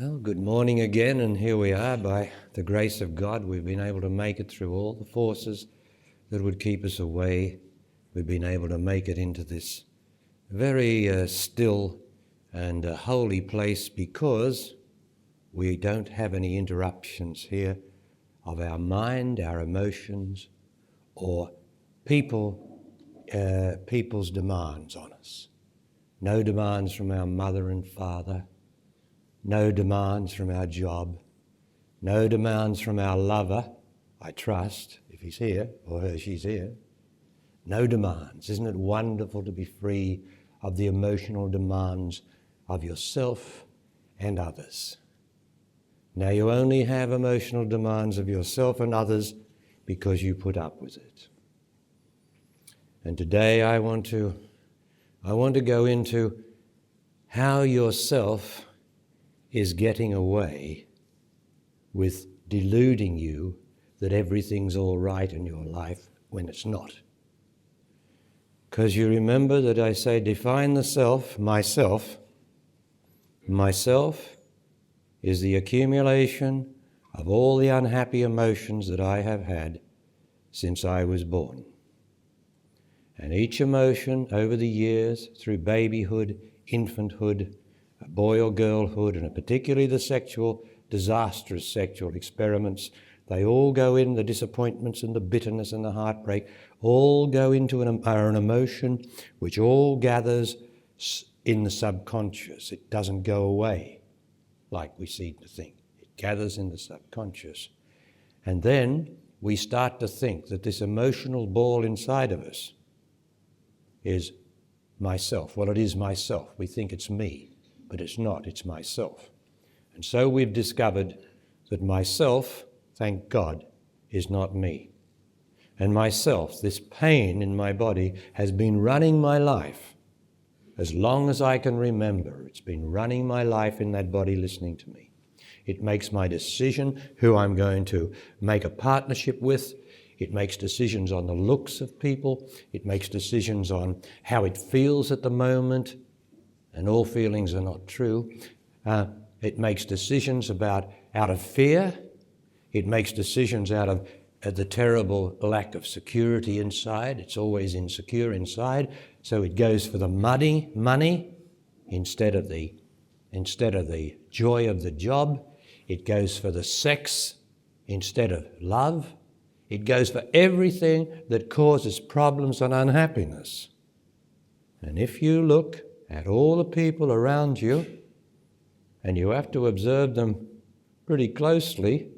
Well, good morning again, and here we are. By the grace of God, we've been able to make it through all the forces that would keep us away. We've been able to make it into this very still and holy place because we don't have any interruptions here of our mind, our emotions, or people's demands on us. No demands from our mother and father. No demands from our job, no demands from our lover, I trust, if he's here or she's here. No demands. Isn't it wonderful to be free of the emotional demands of yourself and others? Now you only have emotional demands of yourself and others because you put up with it. And today I want to go into how yourself is getting away with deluding you that everything's all right in your life when it's not. Because you remember that I say define the self, myself. Myself is the accumulation of all the unhappy emotions that I have had since I was born. And each emotion over the years, through babyhood, infanthood, boy or girlhood, and particularly the disastrous sexual experiments, they all go in, the disappointments and the bitterness and the heartbreak, all go into an emotion which all gathers in the subconscious. It doesn't go away like we seem to think. It gathers in the subconscious. And then we start to think that this emotional ball inside of us is myself. Well, it is myself. We think it's me. But it's not, it's myself. And so we've discovered that myself, thank God, is not me. And myself, this pain in my body, has been running my life as long as I can remember. It's been running my life in that body listening to me. It makes my decision who I'm going to make a partnership with. It makes decisions on the looks of people. It makes decisions on how it feels at the moment. And all feelings are not true. It makes decisions out of fear. It makes decisions out of the terrible lack of security inside. It's always insecure inside. So it goes for the money instead of the joy of the job. It goes for the sex instead of love. It goes for everything that causes problems and unhappiness. And if you look at all the people around you, and you have to observe them pretty closely,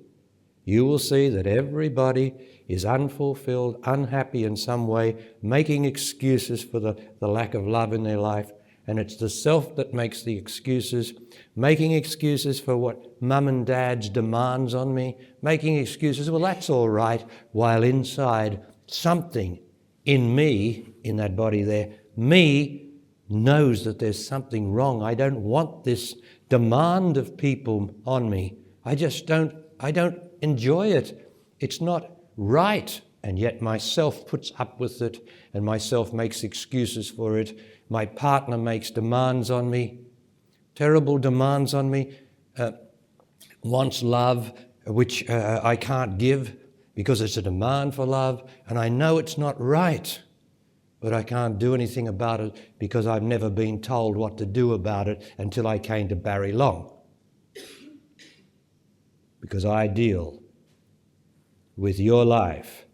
you will see that everybody is unfulfilled, unhappy in some way, making excuses for the lack of love in their life. And it's the self that makes the excuses, making excuses for what mum and dad's demands on me, making excuses, well, that's all right, while inside something in me, in that body there, me knows that there's something wrong. I don't want this demand of people on me. I don't enjoy it. It's not right. And yet myself puts up with it, and myself makes excuses for it. My partner makes demands on me, terrible demands on me, wants love, which I can't give because it's a demand for love, and I know it's not right. But I can't do anything about it because I've never been told what to do about it until I came to Barry Long. Because I deal with your life.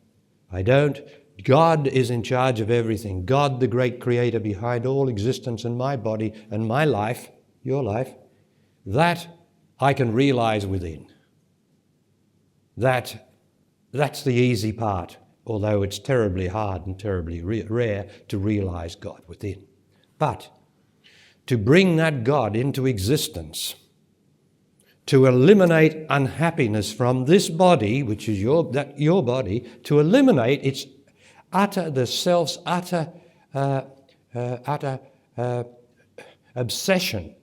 God is in charge of everything. God, the great creator behind all existence in my body and my life, your life, that I can realize within. That's the easy part. Although it's terribly hard and terribly rare to realize God within. But to bring that God into existence, to eliminate unhappiness from this body, which is your body, to eliminate the self's utter obsession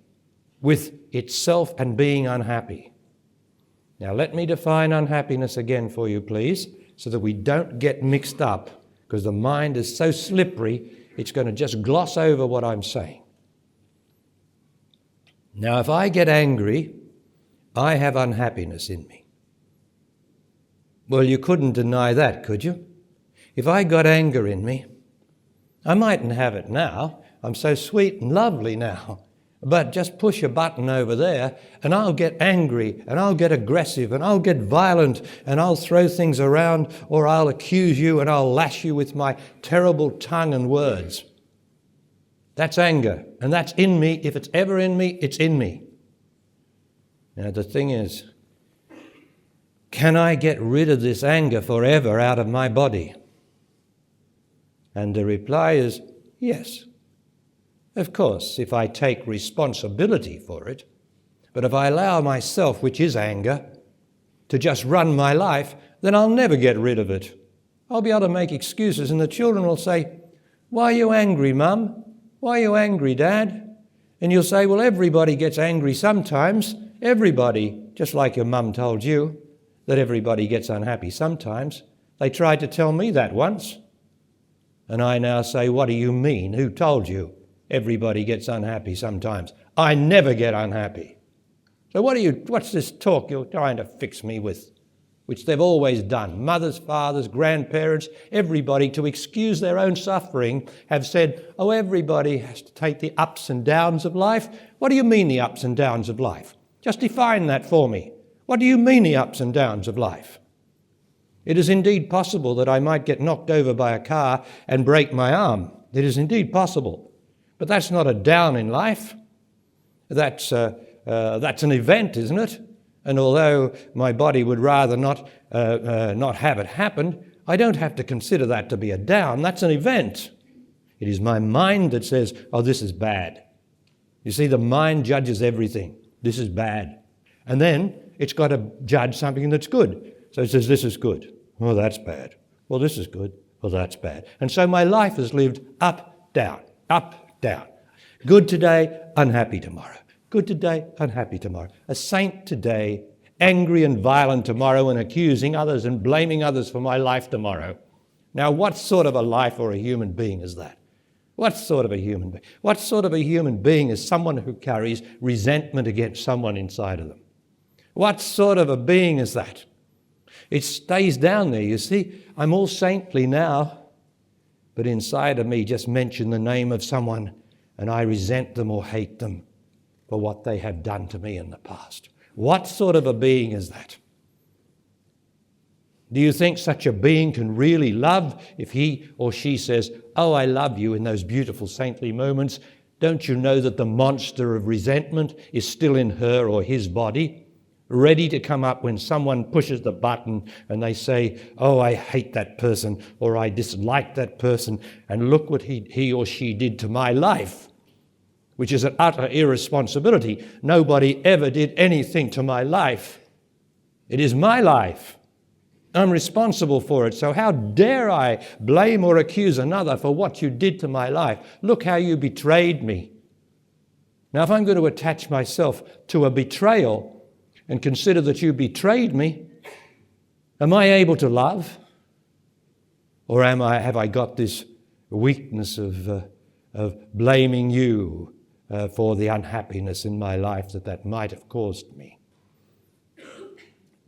with itself and being unhappy. Now let me define unhappiness again for you, please, so that we don't get mixed up, because the mind is so slippery, it's going to just gloss over what I'm saying. Now, if I get angry I have unhappiness in me. Well, you couldn't deny that, could you? If I got anger in me, I mightn't have it now. I'm so sweet and lovely now. But just push a button over there and I'll get angry and I'll get aggressive and I'll get violent and I'll throw things around, or I'll accuse you and I'll lash you with my terrible tongue and words. That's anger, and that's in me. If it's ever in me, it's in me. Now the thing is, can I get rid of this anger forever out of my body? And the reply is yes. Of course, if I take responsibility for it. But if I allow myself, which is anger, to just run my life, then I'll never get rid of it. I'll be able to make excuses, and the children will say, "Why are you angry, Mum? Why are you angry, Dad?" And you'll say, "Well, everybody gets angry sometimes. Everybody," just like your mum told you, that everybody gets unhappy sometimes. They tried to tell me that once. And I now say, "What do you mean? Who told you everybody gets unhappy sometimes? I never get unhappy." So what's this talk you're trying to fix me with? Which they've always done. Mothers, fathers, grandparents, everybody, to excuse their own suffering, have said, "Oh, everybody has to take the ups and downs of life." What do you mean, the ups and downs of life? Just define that for me. What do you mean, the ups and downs of life? It is indeed possible that I might get knocked over by a car and break my arm. It is indeed possible. But that's not a down in life. That's an event, isn't it? And although my body would rather not have it happen, I don't have to consider that to be a down. That's an event. It is my mind that says, "Oh, this is bad." You see, the mind judges everything. This is bad. And then it's got to judge something that's good. So it says, "This is good." "Oh, that's bad." "Well, this is good." "Well, that's bad." And so my life is lived up, down, up, down. Good today, unhappy tomorrow. Good today, unhappy tomorrow. A saint today, angry and violent tomorrow, and accusing others and blaming others for my life tomorrow. Now, what sort of a life or a human being is that? What sort of a human being? What sort of a human being is someone who carries resentment against someone inside of them? What sort of a being is that? It stays down there, you see. I'm all saintly now, but inside of me just mention the name of someone and I resent them or hate them for what they have done to me in the past. What sort of a being is that? Do you think such a being can really love if he or she says, "Oh, I love you," in those beautiful saintly moments? Don't you know that the monster of resentment is still in her or his body, ready to come up when someone pushes the button and they say, "Oh, I hate that person," or "I dislike that person, and look what he or she did to my life," which is an utter irresponsibility. Nobody ever did anything to my life. It is my life. I'm responsible for it. So how dare I blame or accuse another for what you did to my life? Look how you betrayed me. Now, if I'm going to attach myself to a betrayal and consider that you betrayed me, am I able to love? Or have I got this weakness of blaming you for the unhappiness in my life that might have caused me?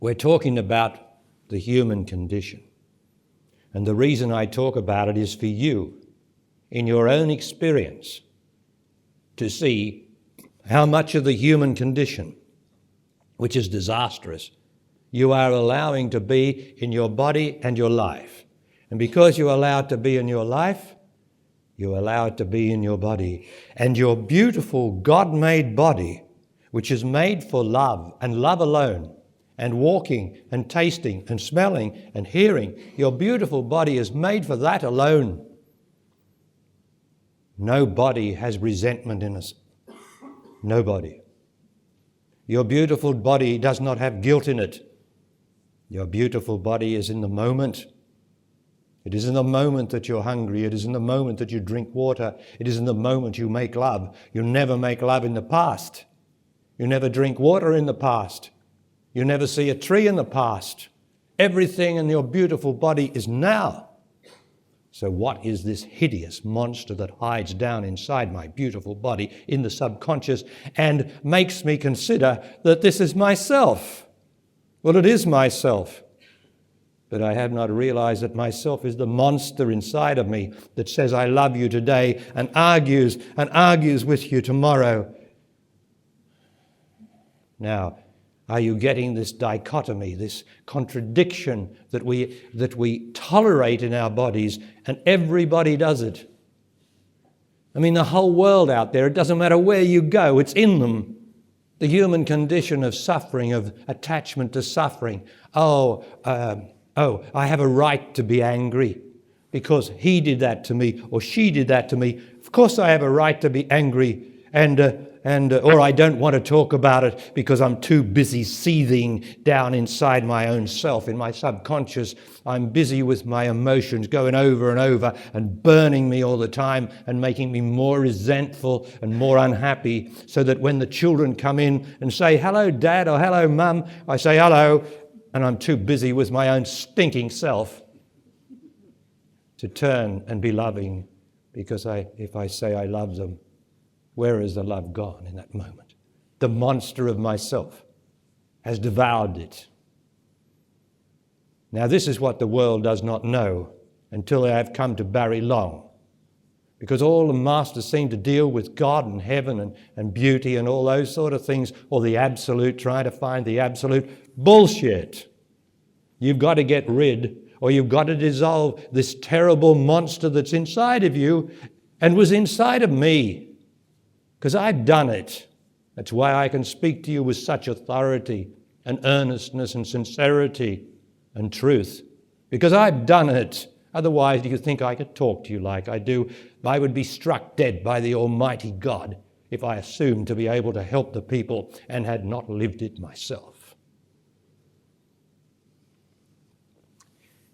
We're talking about the human condition. And the reason I talk about it is for you, in your own experience, to see how much of the human condition, which is disastrous, you are allowing to be in your body and your life. And because you allow it to be in your life, you allow it to be in your body. And your beautiful God-made body, which is made for love and love alone, and walking and tasting and smelling and hearing, your beautiful body is made for that alone. No body has resentment in us. Nobody. Your beautiful body does not have guilt in it. Your beautiful body is in the moment. It is in the moment that you're hungry. It is in the moment that you drink water. It is in the moment you make love. You never make love in the past. You never drink water in the past. You never see a tree in the past. Everything in your beautiful body is now. So what is this hideous monster that hides down inside my beautiful body in the subconscious and makes me consider that this is myself? Well, it is myself. But I have not realized that myself is the monster inside of me that says I love you today and argues with you tomorrow. Now, are you getting this dichotomy, this contradiction that we tolerate in our bodies, and everybody does it? I mean, the whole world out there, it doesn't matter where you go, it's in them. The human condition of suffering, of attachment to suffering. I have a right to be angry because he did that to me or she did that to me. Of course I have a right to be angry or I don't want to talk about it because I'm too busy seething down inside my own self. In my subconscious, I'm busy with my emotions going over and over and burning me all the time and making me more resentful and more unhappy, so that when the children come in and say, "Hello, Dad," or "Hello, Mum," I say, "Hello," and I'm too busy with my own stinking self to turn and be loving, because if I say I love them, where is the love gone in that moment? The monster of myself has devoured it. Now, this is what the world does not know until they have come to Barry Long, because all the masters seem to deal with God and heaven and beauty and all those sort of things, or the absolute, trying to find the absolute. Bullshit. You've got to get rid, or you've got to dissolve this terrible monster that's inside of you and was inside of me, because I've done it. That's why I can speak to you with such authority and earnestness and sincerity and truth, because I've done it. Otherwise, do you think I could talk to you like I do? I would be struck dead by the Almighty God if I assumed to be able to help the people and had not lived it myself.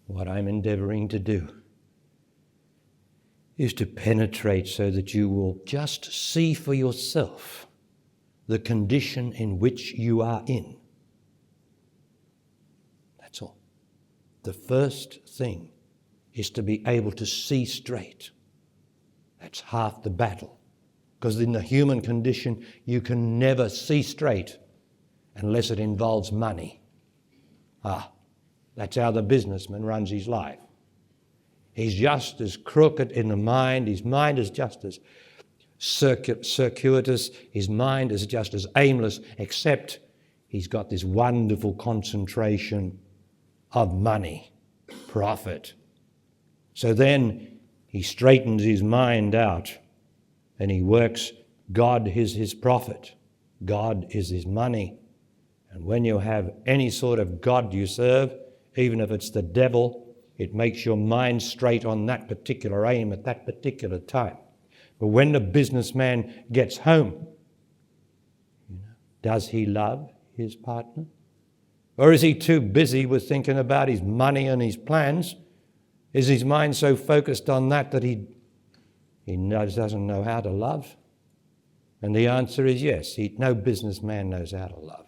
What I'm endeavoring to do is to penetrate so that you will just see for yourself the condition in which you are in. That's all. The first thing is to be able to see straight. That's half the battle. Because in the human condition, you can never see straight unless it involves money. That's how the businessman runs his life. He's just as crooked in the mind. His mind is just as circuitous. His mind is just as aimless, except he's got this wonderful concentration of money, profit. So then he straightens his mind out and he works. God is his profit. God is his money. And when you have any sort of God you serve, even if it's the devil, it makes your mind straight on that particular aim at that particular time. But when the businessman gets home, does he love his partner? Or is he too busy with thinking about his money and his plans? Is his mind so focused on that he doesn't know how to love? And the answer is yes. No businessman knows how to love.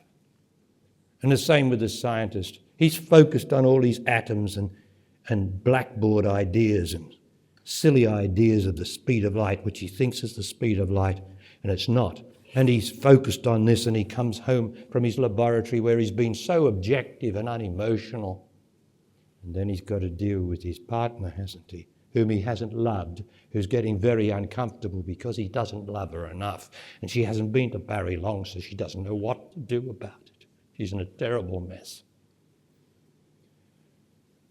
And the same with the scientist. He's focused on all these atoms and blackboard ideas and silly ideas of the speed of light, which he thinks is the speed of light, and it's not. And he's focused on this, and he comes home from his laboratory where he's been so objective and unemotional. And then he's got to deal with his partner, hasn't he? Whom he hasn't loved, who's getting very uncomfortable because he doesn't love her enough. And she hasn't been to Barry Long, so she doesn't know what to do about it. She's in a terrible mess.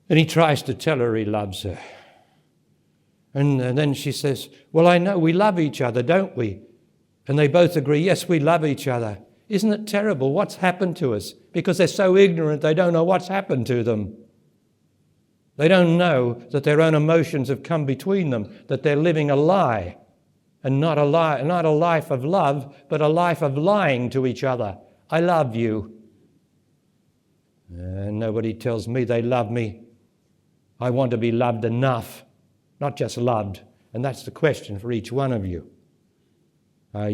And he tries to tell her he loves her. And then she says, "Well, I know we love each other, don't we?" And they both agree, yes, we love each other. Isn't it terrible what's happened to us? Because they're so ignorant, they don't know what's happened to them. They don't know that their own emotions have come between them, that they're living a lie, and not a life of love, but a life of lying to each other. I love you. And nobody tells me they love me. I want to be loved enough, not just loved. And that's the question for each one of you. I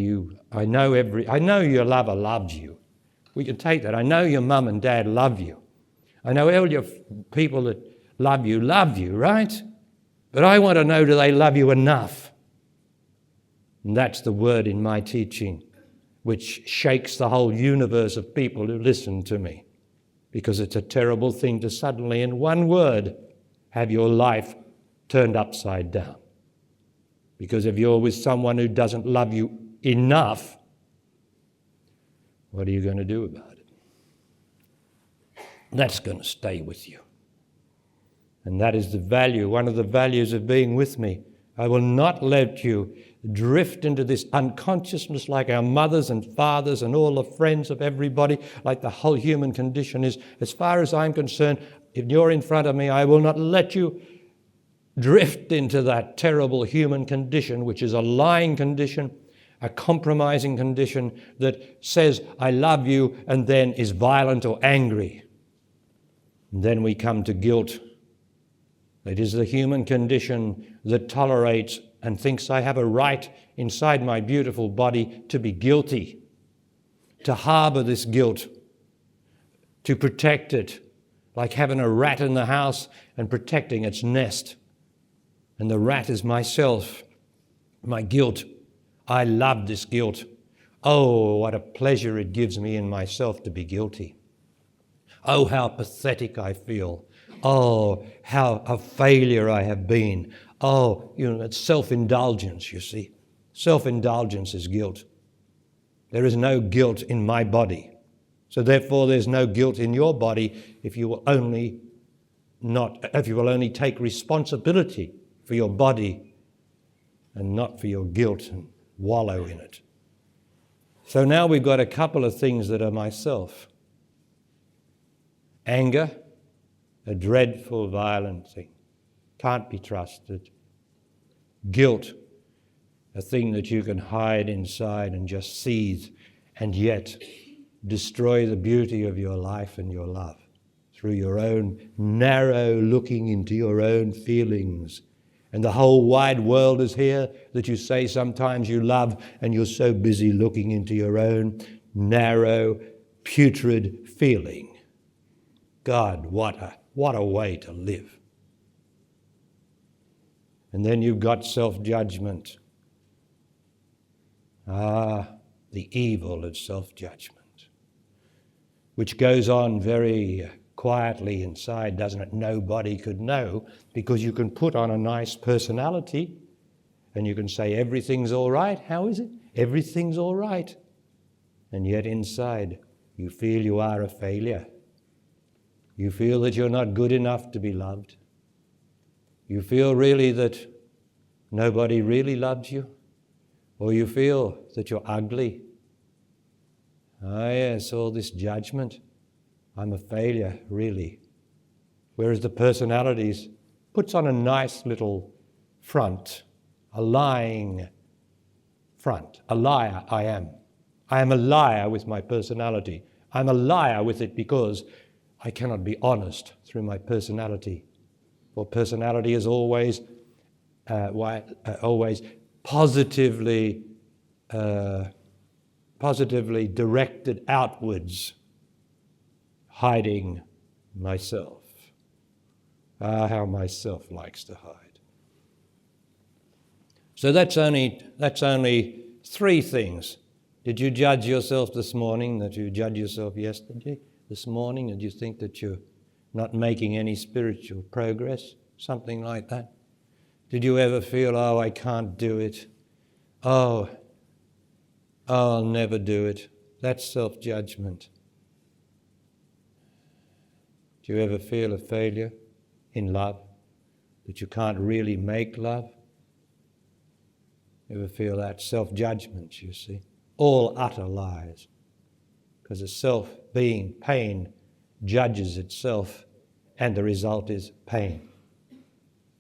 know your lover loves you. We can take that. I know your mum and dad love you. I know all your people that love you, right? But I want to know, do they love you enough? And that's the word in my teaching, which shakes the whole universe of people who listen to me. Because it's a terrible thing to suddenly, in one word, have your life turned upside down. Because if you're with someone who doesn't love you enough, what are you going to do about it? That's going to stay with you. And that is the value, one of the values of being with me. I will not let you drift into this unconsciousness like our mothers and fathers and all the friends of everybody, like the whole human condition is. As far as I'm concerned, if you're in front of me, I will not let you drift into that terrible human condition, which is a lying condition, a compromising condition that says, I love you, and then is violent or angry. And then we come to guilt. It is the human condition that tolerates and thinks I have a right inside my beautiful body to be guilty, to harbour this guilt, to protect it, like having a rat in the house and protecting its nest. And the rat is myself, my guilt. I love this guilt. Oh, what a pleasure it gives me in myself to be guilty. Oh, how pathetic I feel. Oh, how a failure I have been. Oh, it's self-indulgence, you see. Self-indulgence is guilt. There is no guilt in my body. So therefore there's no guilt in your body if you will only take responsibility for your body and not for your guilt and wallow in it. So now we've got a couple of things that are myself. Anger, a dreadful, violent thing. Can't be trusted. Guilt, a thing that you can hide inside and just seethe and yet destroy the beauty of your life and your love through your own narrow looking into your own feelings. And the whole wide world is here that you say sometimes you love, and you're so busy looking into your own narrow, putrid feeling. God, what a way to live. And then you've got self-judgment. The evil of self-judgment, which goes on very quietly inside, doesn't it? Nobody could know, because you can put on a nice personality and you can say everything's all right. How is it? Everything's all right. And yet inside you feel you are a failure. You feel that you're not good enough to be loved. You feel really that nobody really loves you. Or you feel that you're ugly. Yes, all this judgment. I'm a failure, really. Whereas the personalities puts on a nice little front, a lying front. A liar I am. I am a liar with my personality. I'm a liar with it because I cannot be honest through my personality. For personality is always positively directed outwards, hiding myself. How myself likes to hide. So that's only three things. Did you judge yourself this morning that you judged yourself yesterday? This morning, did you think that you're not making any spiritual progress? Something like that. Did you ever feel, oh, I can't do it? Oh, I'll never do it. That's self-judgment. Do you ever feel a failure in love? That you can't really make love? Ever feel that? Self-judgment, you see. All utter lies. Because a self-being, pain, judges itself, and the result is pain.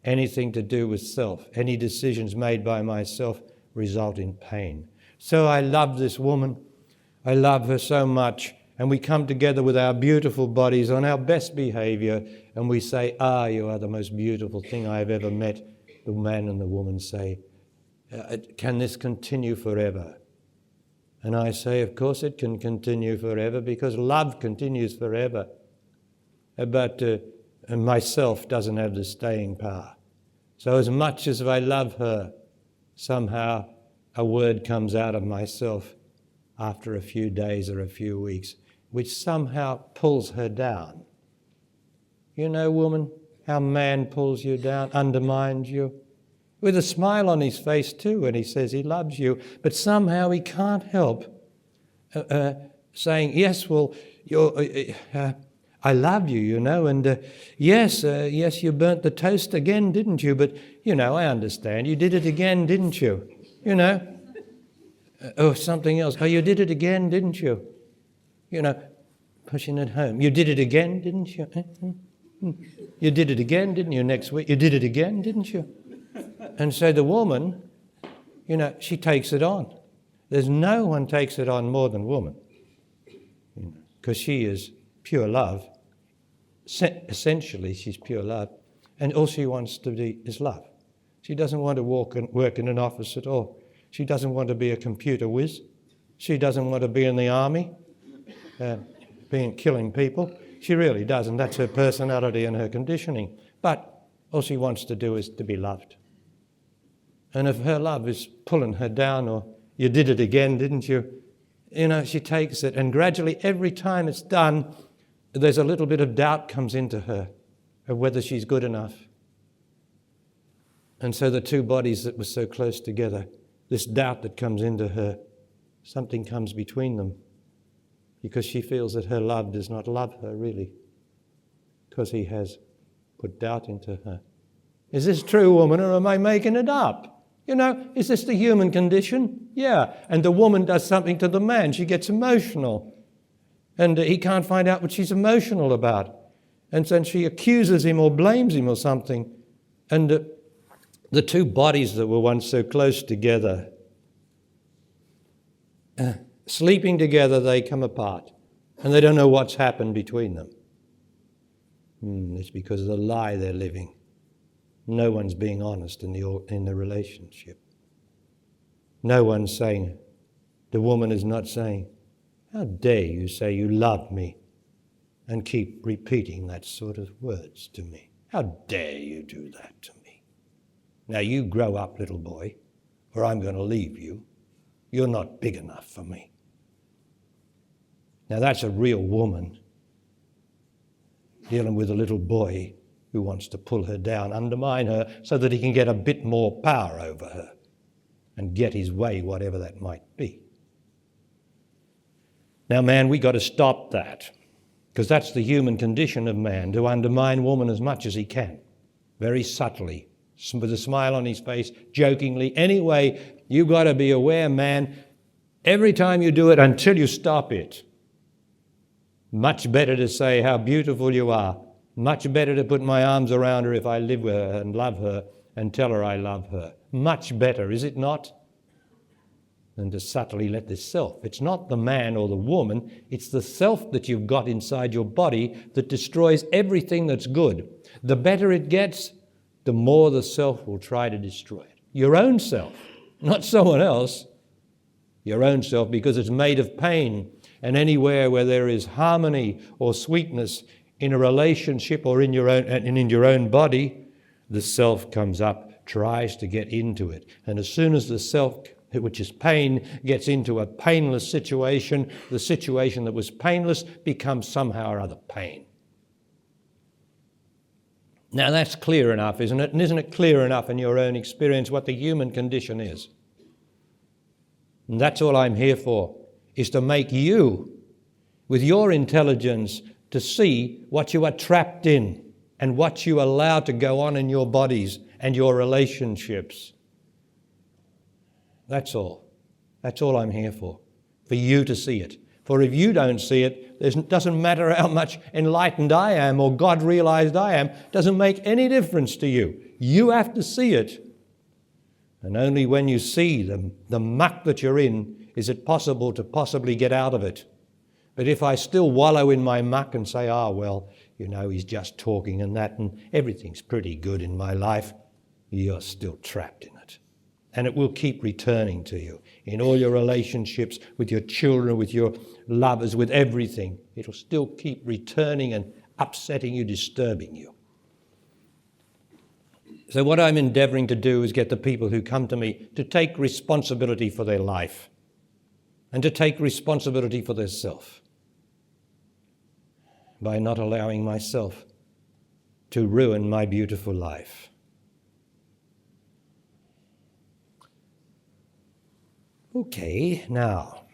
Anything to do with self, any decisions made by myself result in pain. So I love this woman. I love her so much. And we come together with our beautiful bodies on our best behavior, and we say, you are the most beautiful thing I have ever met. The man and the woman say, can this continue forever? And I say, of course it can continue forever, because love continues forever. But myself doesn't have the staying power. So as much as I love her, somehow a word comes out of myself after a few days or a few weeks, which somehow pulls her down. You know, woman, how man pulls you down, undermines you, with a smile on his face too when he says he loves you, but somehow he can't help saying, yes, well, I love you, you know, and yes, you burnt the toast again, didn't you? But, you know, I understand. You did it again, didn't you? You know? Or something else. Oh, you did it again, didn't you? You know, pushing it home. You did it again, didn't you? You did it again, didn't you, next week? You did it again, didn't you? And so the woman, you know, she takes it on. There's no one takes it on more than woman. Because she is pure love. Essentially, she's pure love. And all she wants to be is love. She doesn't want to work in an office at all. She doesn't want to be a computer whiz. She doesn't want to be in the army, killing people. She really doesn't. That's her personality and her conditioning. But all she wants to do is to be loved. And if her love is pulling her down, or you did it again, didn't you? You know, she takes it, and gradually every time it's done, there's a little bit of doubt comes into her of whether she's good enough. And so the two bodies that were so close together, this doubt that comes into her, something comes between them because she feels that her love does not love her really, because he has put doubt into her. Is this true, woman, or am I making it up? You know, is this the human condition? Yeah. And the woman does something to the man. She gets emotional. And he can't find out what she's emotional about. And then she accuses him or blames him or something. And the two bodies that were once so close together, sleeping together, they come apart. And they don't know what's happened between them. It's because of the lie they're living. No one's being honest in the relationship. No one's saying, the woman is not saying, how dare you say you love me and keep repeating that sort of words to me? How dare you do that to me? Now you grow up, little boy, or I'm going to leave you. You're not big enough for me. Now that's a real woman dealing with a little boy who wants to pull her down, undermine her, so that he can get a bit more power over her and get his way, whatever that might be. Now, man, we got to stop that, because that's the human condition of man, to undermine woman as much as he can, very subtly, with a smile on his face, jokingly. Anyway, you've got to be aware, man, every time you do it until you stop it. Much better to say how beautiful you are. Much better to put my arms around her if I live with her and love her and tell her I love her. Much better, is it not? Than to subtly let the self. It's not the man or the woman, it's the self that you've got inside your body that destroys everything that's good. The better it gets, the more the self will try to destroy it. Your own self, not someone else. Your own self, because it's made of pain. And anywhere where there is harmony or sweetness in a relationship or in your own body, the self comes up, tries to get into it. And as soon as the self, which is pain, gets into a painless situation, the situation that was painless becomes somehow or other pain. Now that's clear enough, isn't it? And isn't it clear enough in your own experience what the human condition is? And that's all I'm here for, is to make you, with your intelligence, to see what you are trapped in and what you allow to go on in your bodies and your relationships. That's all. That's all I'm here for you to see it. For if you don't see it, it doesn't matter how much enlightened I am or God realized I am, it doesn't make any difference to you. You have to see it. And only when you see the muck that you're in is it possible to possibly get out of it. But if I still wallow in my muck and say, well, you know, he's just talking and that, and everything's pretty good in my life, you're still trapped in it. And it will keep returning to you in all your relationships, with your children, with your lovers, with everything. It'll still keep returning and upsetting you, disturbing you. So what I'm endeavouring to do is get the people who come to me to take responsibility for their life and to take responsibility for their self by not allowing myself to ruin my beautiful life. Okay, now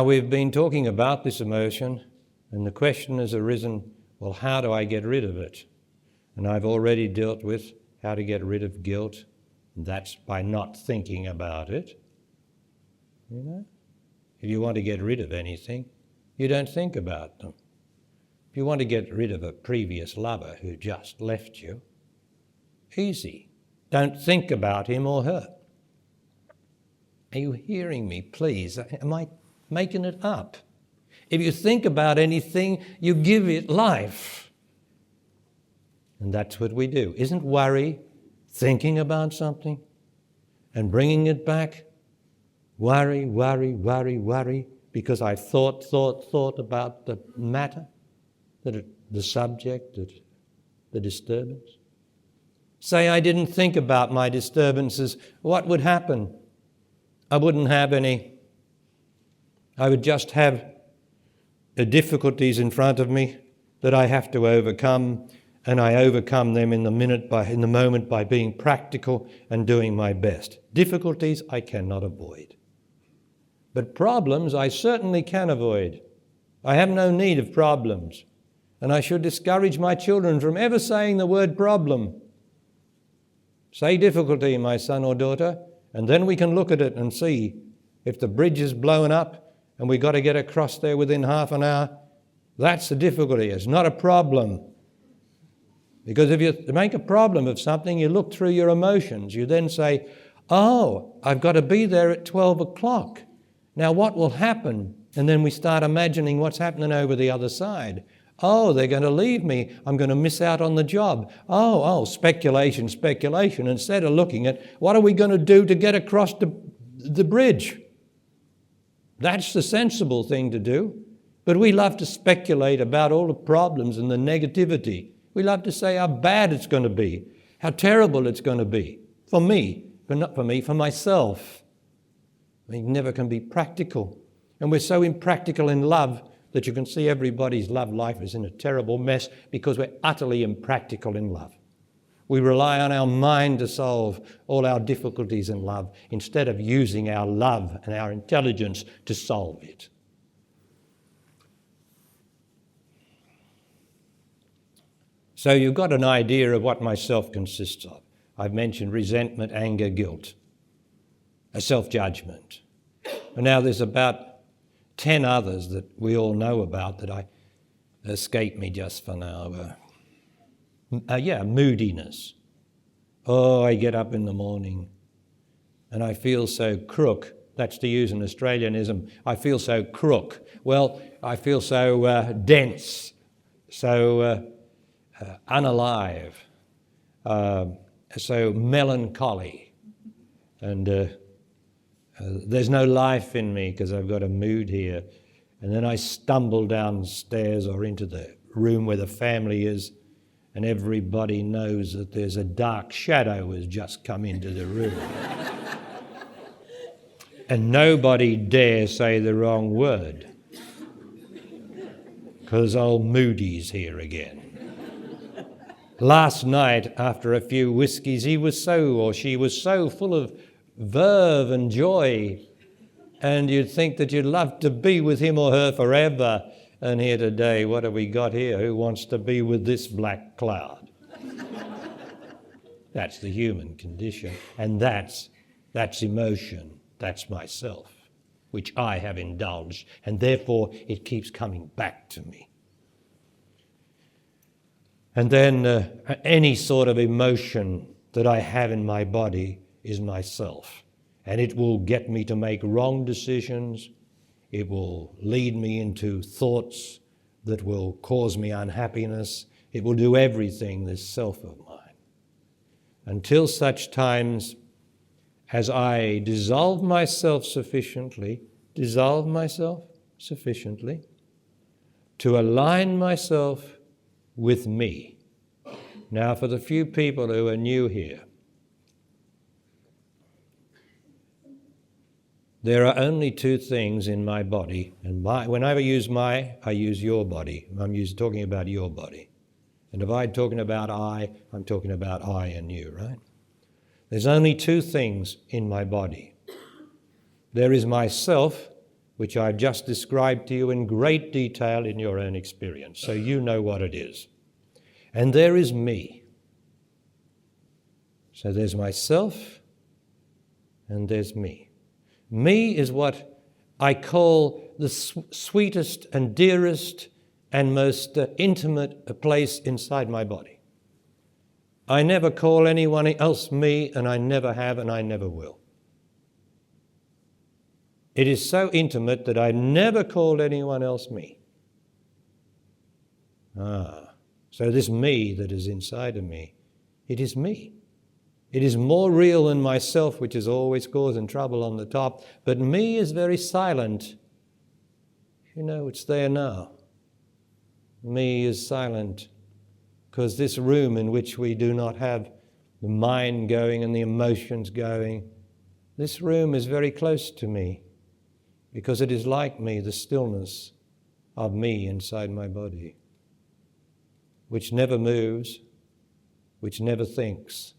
we've been talking about this emotion, and the question has arisen, well, how do I get rid of it? And I've already dealt with how to get rid of guilt. That's by not thinking about it. You know? If you want to get rid of anything, you don't think about them. If you want to get rid of a previous lover who just left you, easy. Don't think about him or her. Are you hearing me, please? Am I making it up? If you think about anything, you give it life. And that's what we do. Isn't worry thinking about something and bringing it back? Worry, worry, worry, worry, because I thought about the matter, the subject, the disturbance. Say I didn't think about my disturbances, what would happen? I wouldn't have any. I would just have the difficulties in front of me that I have to overcome, and I overcome them in the moment by being practical and doing my best. Difficulties I cannot avoid. But problems I certainly can avoid. I have no need of problems, and I should discourage my children from ever saying the word problem. Say difficulty, my son or daughter, and then we can look at it and see if the bridge is blown up and we've got to get across there within half an hour. That's the difficulty. It's not a problem. Because if you make a problem of something, you look through your emotions. You then say, oh, I've got to be there at 12 o'clock. Now what will happen? And then we start imagining what's happening over the other side. Oh, they're going to leave me. I'm going to miss out on the job. Oh, speculation. Instead of looking at what are we going to do to get across the bridge? That's the sensible thing to do. But we love to speculate about all the problems and the negativity. We love to say how bad it's going to be, how terrible it's going to be. For me, but not for me, for myself. We never can be practical. And we're so impractical in love that you can see everybody's love life is in a terrible mess because we're utterly impractical in love. We rely on our mind to solve all our difficulties in love instead of using our love and our intelligence to solve it. So you've got an idea of what my self consists of. I've mentioned resentment, anger, guilt, a self-judgment. And now there's about 10 others that we all know about that escape me just for now. Moodiness. Oh, I get up in the morning and I feel so crook. That's to use an Australianism. I feel so crook. Well, I feel so dense, so unalive, so melancholy. And there's no life in me because I've got a mood here. And then I stumble downstairs or into the room where the family is, and everybody knows that there's a dark shadow has just come into the room. And nobody dare say the wrong word because old Moody's here again. Last night, after a few whiskies, she was so full of verve and joy, and you'd think that you'd love to be with him or her forever. And here today, what have we got here? Who wants to be with this black cloud? That's the human condition, and that's emotion. That's myself, which I have indulged, and therefore it keeps coming back to me. And then any sort of emotion that I have in my body is myself. And it will get me to make wrong decisions. It will lead me into thoughts that will cause me unhappiness. It will do everything, this self of mine. Until such times as I dissolve myself sufficiently to align myself with me. Now, for the few people who are new here, there are only two things in my body, and whenever I use I use your body. I'm talking about your body. And if I'm talking about I'm talking about I and you, right? There's only two things in my body. There is myself, which I've just described to you in great detail in your own experience, so you know what it is. And there is me. So there's myself, and there's me. Me is what I call the sweetest and dearest and most intimate place inside my body. I never call anyone else me, and I never have, and I never will. It is so intimate that I never called anyone else me. So this me that is inside of me, it is me. It is more real than myself, which is always causing trouble on the top. But me is very silent. You know, it's there now. Me is silent because this room in which we do not have the mind going and the emotions going, this room is very close to me because it is like me, the stillness of me inside my body, which never moves, which never thinks,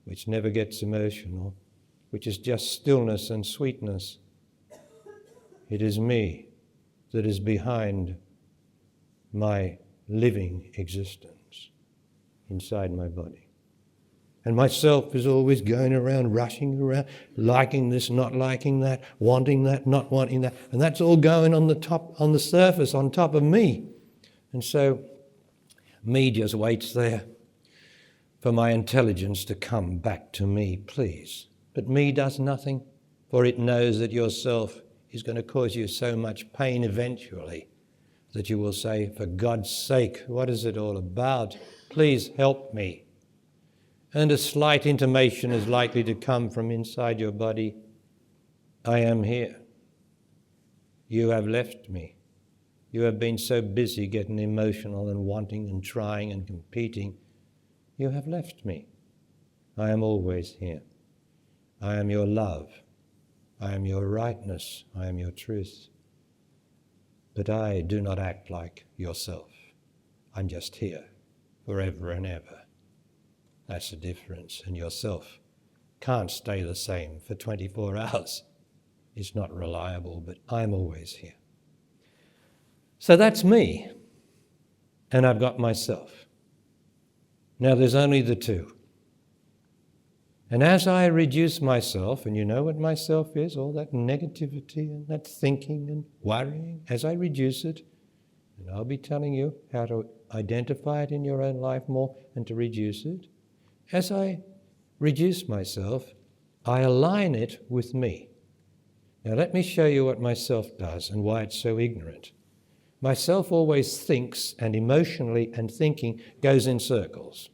which never gets emotional, which is just stillness and sweetness. It is me that is behind my living existence inside my body. And myself is always going around, rushing around, liking this, not liking that, wanting that, not wanting that. And that's all going on the surface, on top of me. And so me just waits there for my intelligence to come back to me, please. But me does nothing, for it knows that yourself is going to cause you so much pain eventually that you will say, for God's sake, what is it all about? Please help me. And a slight intimation is likely to come from inside your body. I am here. You have left me. You have been so busy getting emotional and wanting and trying and competing. You have left me. I am always here. I am your love. I am your rightness. I am your truth. But I do not act like yourself. I'm just here forever and ever. That's the difference. And yourself can't stay the same for 24 hours. It's not reliable, but I'm always here. So that's me. And I've got myself. Now there's only the two. And as I reduce myself, and you know what myself is, all that negativity and that thinking and worrying, as I reduce it, and I'll be telling you how to identify it in your own life more and to reduce it, as I reduce myself, I align it with me. Now let me show you what myself does and why it's so ignorant. Myself always thinks, and emotionally and thinking goes in circles.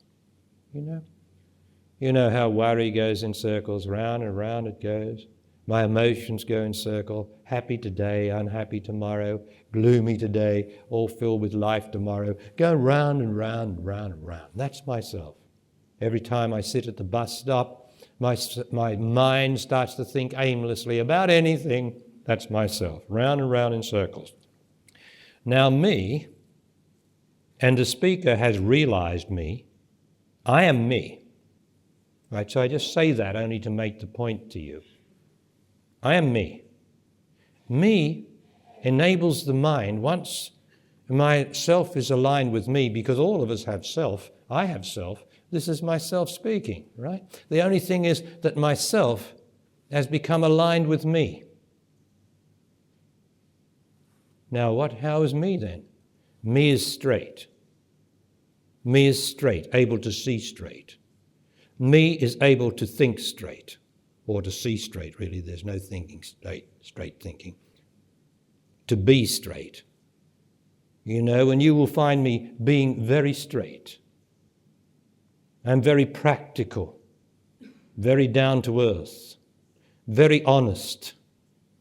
You know how worry goes in circles, round and round it goes. My emotions go in circle, happy today, unhappy tomorrow, gloomy today, all filled with life tomorrow. Go round and round and round and round. That's myself. Every time I sit at the bus stop, my mind starts to think aimlessly about anything. That's myself, round and round in circles. Now me, and the speaker has realized me, I am me. Right, so I just say that only to make the point to you. I am me. Me enables the mind, once my self is aligned with me, because all of us have self, I have self, this is myself speaking, right? The only thing is that myself has become aligned with me. Now how is me then? Me is straight. Me is straight, able to see straight. Me is able to think straight, or to see straight, really. There's no thinking straight thinking. To be straight. And you will find me being very straight. I'm very practical, very down to earth, very honest,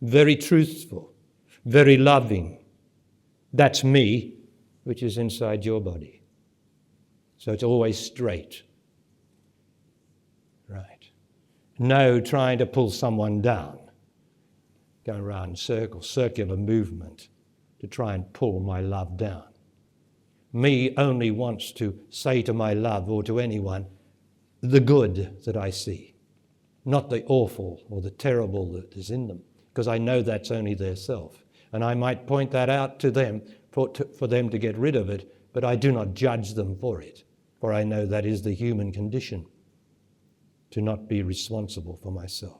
very truthful, very loving. That's me, which is inside your body. So it's always straight. Right. No trying to pull someone down. Going around in circles, circular movement to try and pull my love down. Me only wants to say to my love or to anyone the good that I see, not the awful or the terrible that is in them, because I know that's only their self. And I might point that out to them for them to get rid of it, but I do not judge them for it, for I know that is the human condition, to not be responsible for myself.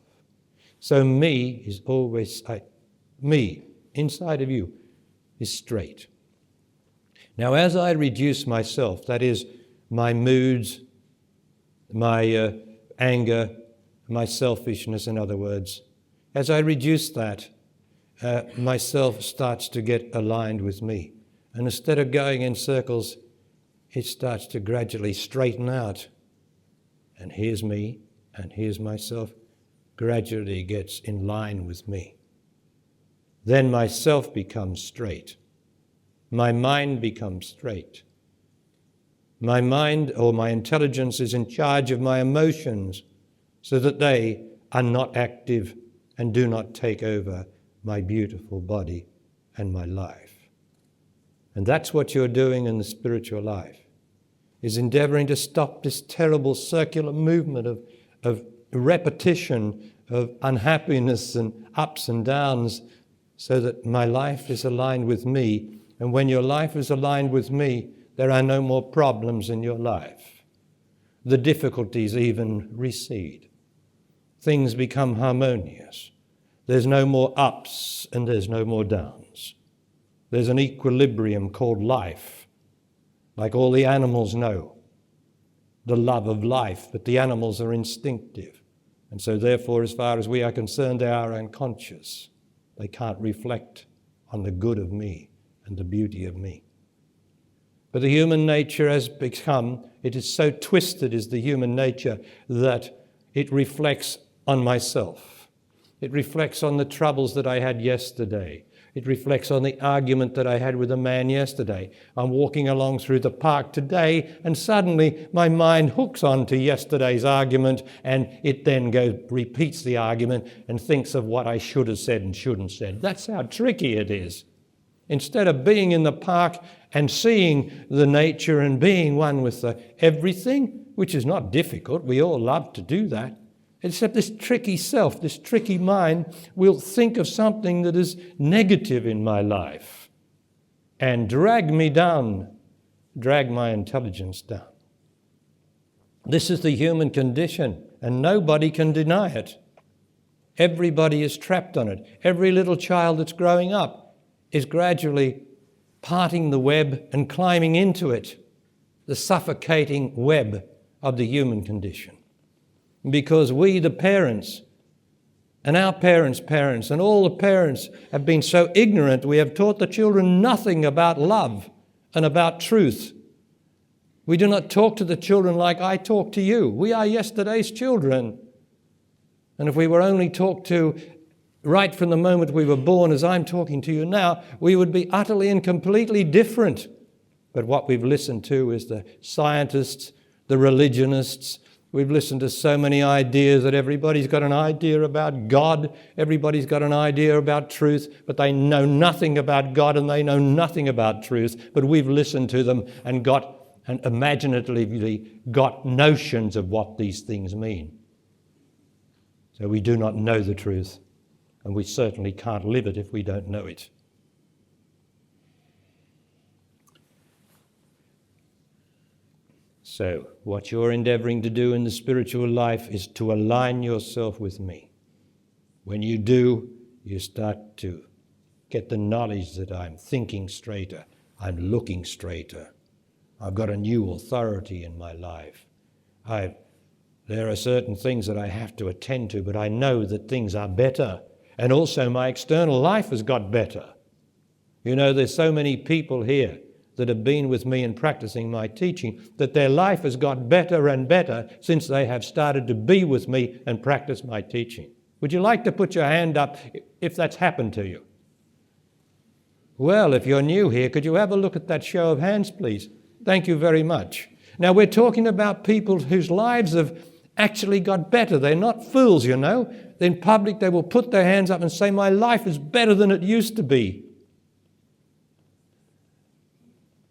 So me is always, me, inside of you, is straight. Now, as I reduce myself, that is, my moods, my anger, my selfishness, in other words, as I reduce that, myself starts to get aligned with me. And instead of going in circles, it starts to gradually straighten out. And here's me, and here's myself, gradually gets in line with me. Then myself becomes straight. My mind becomes straight. My mind or my intelligence is in charge of my emotions so that they are not active and do not take over my beautiful body and my life. And that's what you're doing in the spiritual life, is endeavoring to stop this terrible circular movement of repetition, of unhappiness and ups and downs, so that my life is aligned with me. And when your life is aligned with me, there are no more problems in your life. The difficulties even recede. Things become harmonious. There's no more ups and there's no more downs. There's an equilibrium called life, like all the animals know, the love of life, but the animals are instinctive. And so therefore, as far as we are concerned, they are unconscious. They can't reflect on the good of me and the beauty of me. But the human nature has become, it is so twisted is the human nature that it reflects on myself. It reflects on the troubles that I had yesterday. It reflects on the argument that I had with a man yesterday. I'm walking along through the park today and suddenly my mind hooks on to yesterday's argument and it then repeats the argument and thinks of what I should have said and shouldn't have said. That's how tricky it is. Instead of being in the park and seeing the nature and being one with everything, which is not difficult, we all love to do that, except this tricky self, this tricky mind will think of something that is negative in my life and drag me down, drag my intelligence down. This is the human condition, and nobody can deny it. Everybody is trapped on it. Every little child that's growing up is gradually parting the web and climbing into it, the suffocating web of the human condition. Because we, the parents, and our parents' parents, and all the parents have been so ignorant, we have taught the children nothing about love and about truth. We do not talk to the children like I talk to you. We are yesterday's children. And if we were only talked to right from the moment we were born, as I'm talking to you now, we would be utterly and completely different. But what we've listened to is the scientists, the religionists. We've listened to so many ideas that everybody's got an idea about God, everybody's got an idea about truth, but they know nothing about God and they know nothing about truth. But we've listened to them and imaginatively got notions of what these things mean. So we do not know the truth. And we certainly can't live it if we don't know it. So, what you're endeavoring to do in the spiritual life is to align yourself with me. When you do, you start to get the knowledge that I'm thinking straighter, I'm looking straighter. I've got a new authority in my life. There are certain things that I have to attend to, but I know that things are better. And also my external life has got better. You know, there's so many people here that have been with me and practicing my teaching that their life has got better and better since they have started to be with me and practice my teaching. Would you like to put your hand up if that's happened to you? Well, if you're new here, could you have a look at that show of hands, please? Thank you very much. Now, we're talking about people whose lives have actually got better. They're not fools, you know. In public, they will put their hands up and say, my life is better than it used to be.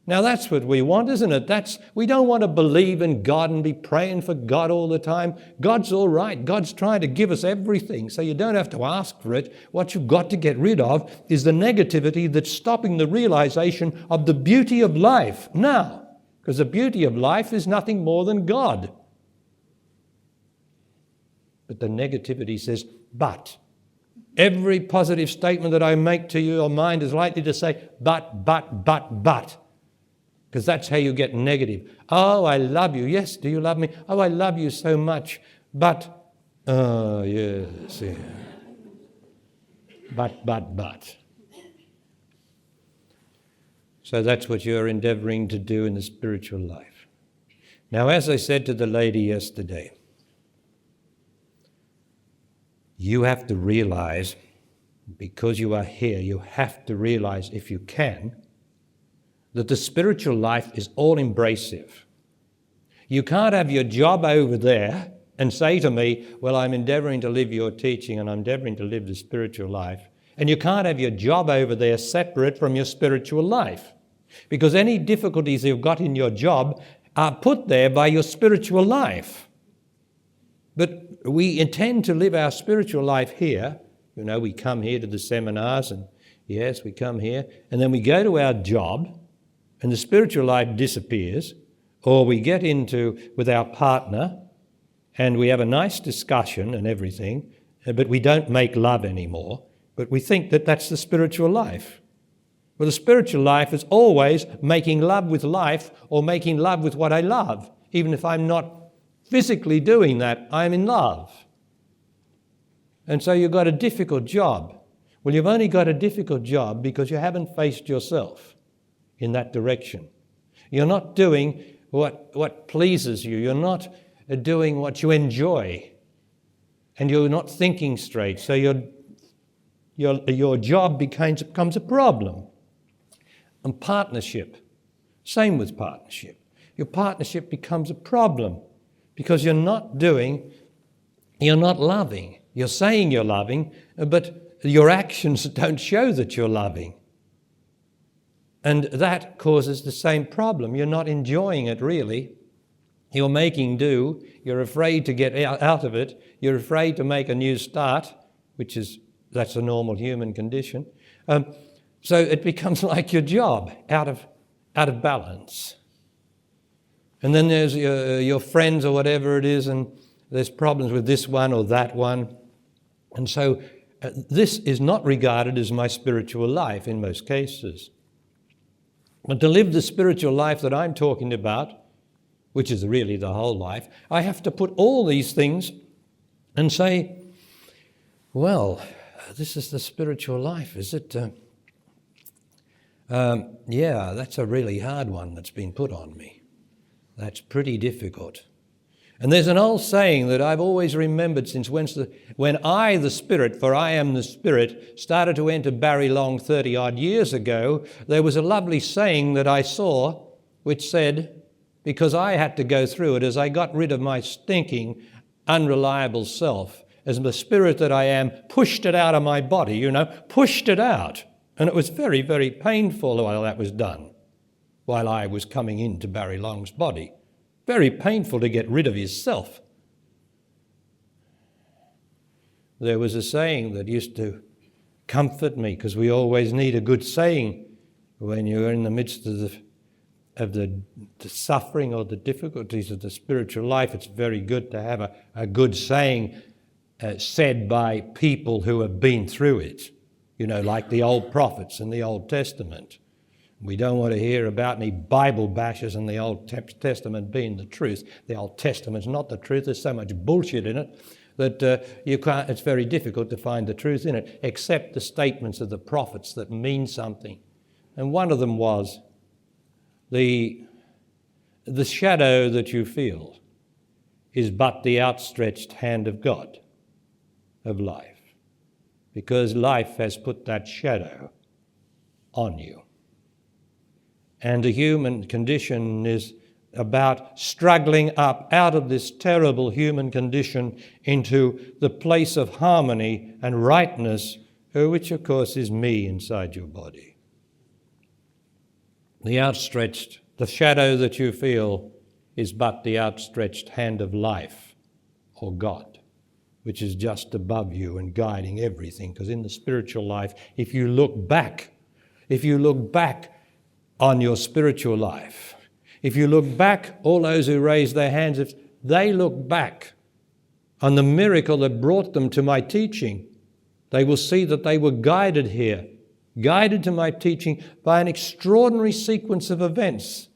Now, that's what we want, isn't it? We don't want to believe in God and be praying for God all the time. God's all right. God's trying to give us everything, so you don't have to ask for it. What you've got to get rid of is the negativity that's stopping the realization of the beauty of life now. Because the beauty of life is nothing more than God. But the negativity says, but. Every positive statement that I make to you, your mind is likely to say, but. Because that's how you get negative. Oh, I love you. Yes, do you love me? Oh, I love you so much. But. Oh, yes, yeah. But. So that's what you're endeavouring to do in the spiritual life. Now, as I said to the lady yesterday, you have to realize, because you are here, you have to realize, if you can, that the spiritual life is all-embracive. You can't have your job over there and say to me, well, I'm endeavouring to live your teaching and I'm endeavouring to live the spiritual life. And you can't have your job over there separate from your spiritual life. Because any difficulties you've got in your job are put there by your spiritual life. But we intend to live our spiritual life here. You know, we come here to the seminars and yes, we come here. And then we go to our job and the spiritual life disappears. Or we get into with our partner and we have a nice discussion and everything, but we don't make love anymore. But we think that that's the spiritual life. Well, the spiritual life is always making love with life or making love with what I love. Even if I'm not physically doing that, I'm in love. And so you've got a difficult job. Well, you've only got a difficult job because you haven't faced yourself in that direction. You're not doing what pleases you. You're not doing what you enjoy. And you're not thinking straight. So your job becomes a problem. And partnership, same with partnership. Your partnership becomes a problem because you're not loving. You're saying you're loving, but your actions don't show that you're loving. And that causes the same problem. You're not enjoying it really. You're making do. You're afraid to get out of it. You're afraid to make a new start, that's a normal human condition. So it becomes like your job, out of balance. And then there's your friends or whatever it is, and there's problems with this one or that one. And so this is not regarded as my spiritual life in most cases. But to live the spiritual life that I'm talking about, which is really the whole life, I have to put all these things and say, well, this is the spiritual life, is it? Yeah, that's a really hard one that's been put on me. That's pretty difficult. And there's an old saying that I've always remembered since when I, the Spirit, for I am the Spirit, started to enter Barry Long 30-odd years ago, there was a lovely saying that I saw which said, because I had to go through it as I got rid of my stinking, unreliable self, as the spirit that I am pushed it out of my body, pushed it out. And it was very, very painful while that was done, while I was coming into Barry Long's body. Very painful to get rid of yourself. There was a saying that used to comfort me, because we always need a good saying when you're in the midst of the suffering or the difficulties of the spiritual life. It's very good to have a good saying said by people who have been through it, like the old prophets in the Old Testament. We don't want to hear about any Bible bashers in the Old Testament being the truth. The Old Testament's not the truth. There's so much bullshit in it that it's very difficult to find the truth in it, except the statements of the prophets that mean something. And one of them was, the shadow that you feel is but the outstretched hand of God, of life, because life has put that shadow on you. And the human condition is about struggling up out of this terrible human condition into the place of harmony and rightness, which of course is me inside your body. The shadow that you feel is but the outstretched hand of life, or God, which is just above you and guiding everything. Because in the spiritual life, if you look back on your spiritual life, if you look back, all those who raise their hands, if they look back on the miracle that brought them to my teaching, they will see that they were guided to my teaching by an extraordinary sequence of events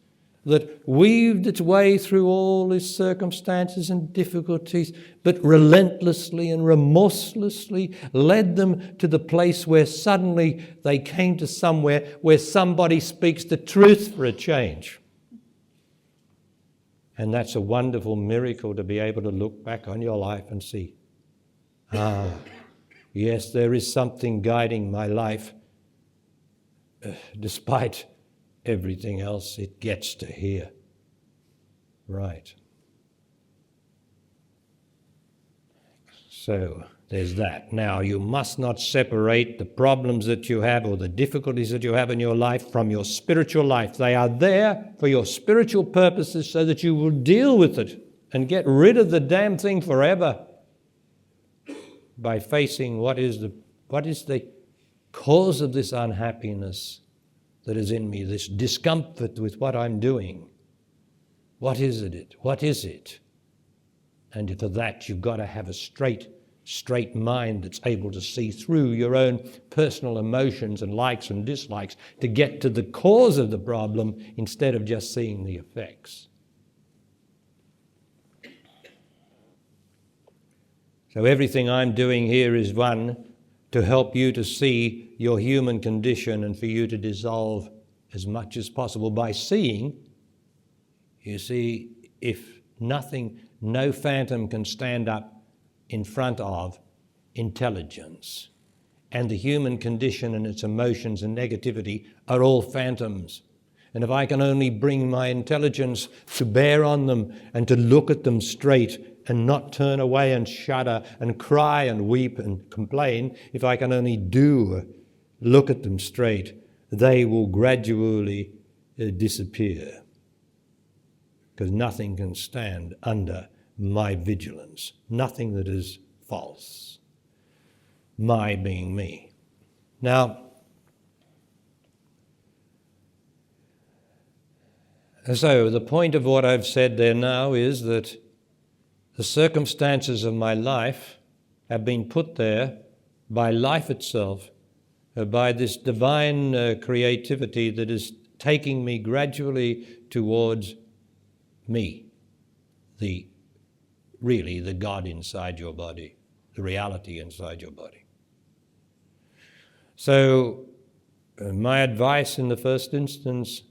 that weaved its way through all these circumstances and difficulties, but relentlessly and remorselessly led them to the place where suddenly they came to somewhere where somebody speaks the truth for a change. And that's a wonderful miracle, to be able to look back on your life and see, yes, there is something guiding my life. Despite everything else, it gets to here. Right. So there's that. Now, you must not separate the problems that you have or the difficulties that you have in your life from your spiritual life. They are there for your spiritual purposes so that you will deal with it and get rid of the damn thing forever by facing what is the cause of this unhappiness that is in me, this discomfort with what I'm doing. What is it? What is it? And for that, you've got to have a straight mind that's able to see through your own personal emotions and likes and dislikes to get to the cause of the problem instead of just seeing the effects. So everything I'm doing here is one, to help you to see your human condition and for you to dissolve as much as possible by seeing. You see, if no phantom can stand up in front of intelligence, and the human condition and its emotions and negativity are all phantoms. And if I can only bring my intelligence to bear on them and to look at them straight and not turn away and shudder and cry and weep and complain, if I can only look at them straight, they will gradually disappear. Because nothing can stand under my vigilance, nothing that is false. My being me. Now, so the point of what I've said there now is that the circumstances of my life have been put there by life itself, by this divine creativity that is taking me gradually towards me, the God inside your body, the reality inside your body. So my advice in the first instance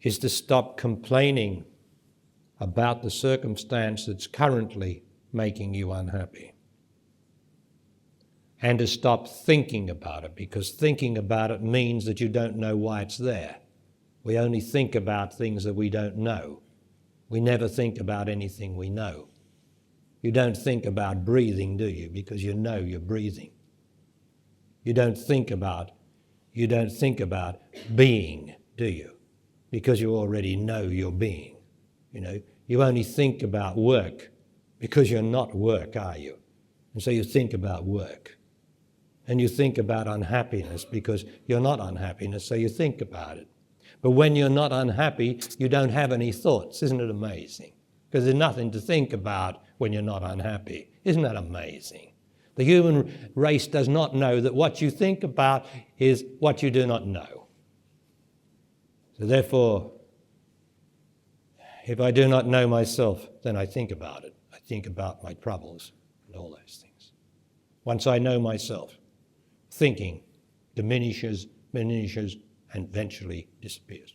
is to stop complaining about the circumstance that's currently making you unhappy. And to stop thinking about it, because thinking about it means that you don't know why it's there. We only think about things that we don't know. We never think about anything we know. You don't think about breathing, do you? Because you know you're breathing. You don't think about being, do you? Because you already know you're being. You only think about work because you're not work, are you? And so you think about work. And you think about unhappiness because you're not unhappiness, so you think about it. But when you're not unhappy, you don't have any thoughts. Isn't it amazing? Because there's nothing to think about when you're not unhappy. Isn't that amazing? The human race does not know that what you think about is what you do not know. So therefore, if I do not know myself, then I think about it. I think about my troubles and all those things. Once I know myself, thinking diminishes, and eventually disappears.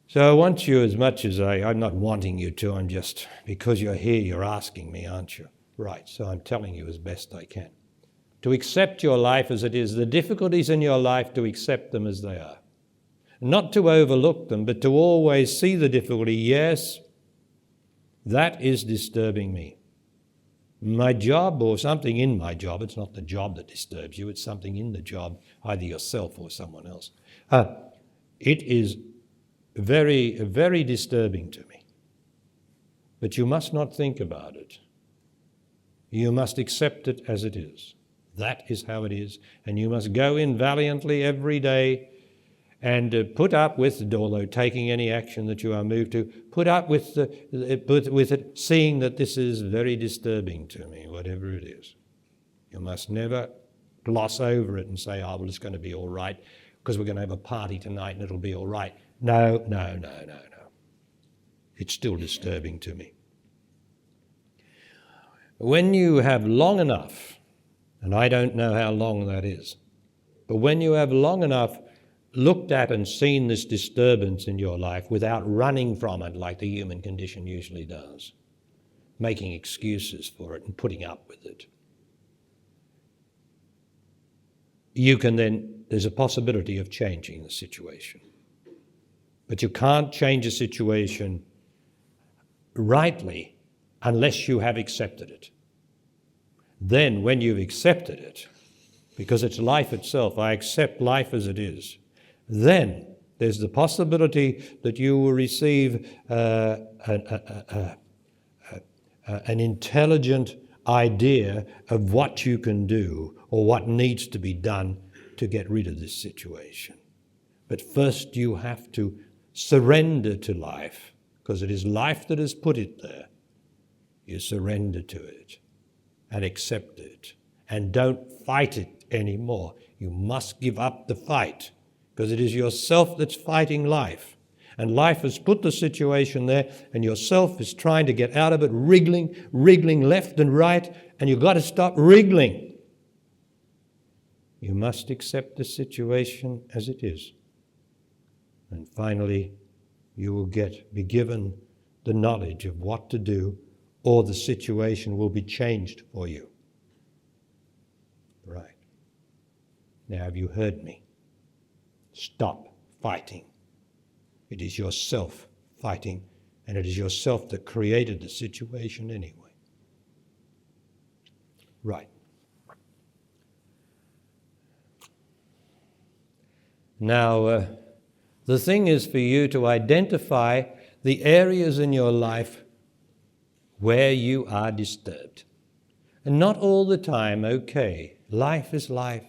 So I want you, as much as I'm not wanting you to, I'm just, because you're here, you're asking me, aren't you? Right, so I'm telling you as best I can. To accept your life as it is, the difficulties in your life, to accept them as they are. not to overlook them, but to always see the difficulty. Yes, that is disturbing me. My job or something in my job, it's not the job that disturbs you, it's something in the job, either yourself or someone else. It is very, very disturbing to me. But you must not think about it. You must accept it as it is. That is how it is. And you must go in valiantly every day and put up with it, although taking any action that you are moved to, put up with it, seeing that this is very disturbing to me, whatever it is. You must never gloss over it and say, oh, well, it's going to be all right because we're going to have a party tonight and it'll be all right. No. It's still disturbing to me. When you have long enough, and I don't know how long that is, but when you have long enough looked at and seen this disturbance in your life without running from it like the human condition usually does, making excuses for it and putting up with it, you can then, there's a possibility of changing the situation. But you can't change a situation rightly unless you have accepted it. Then when you've accepted it, because it's life itself, I accept life as it is, then there's the possibility that you will receive an intelligent idea of what you can do or what needs to be done to get rid of this situation. But first you have to surrender to life, because it is life that has put it there. You surrender to it and accept it and don't fight it anymore. You must give up the fight, because it is yourself that's fighting life. And life has put the situation there, and yourself is trying to get out of it, wriggling left and right, and you've got to stop wriggling. You must accept the situation as it is. And finally, you will be given the knowledge of what to do, or the situation will be changed for you. Right. Now, have you heard me? Stop fighting. It is yourself fighting, and it is yourself that created the situation anyway. Right. Now, the thing is for you to identify the areas in your life where you are disturbed. And not all the time, okay. Life is life,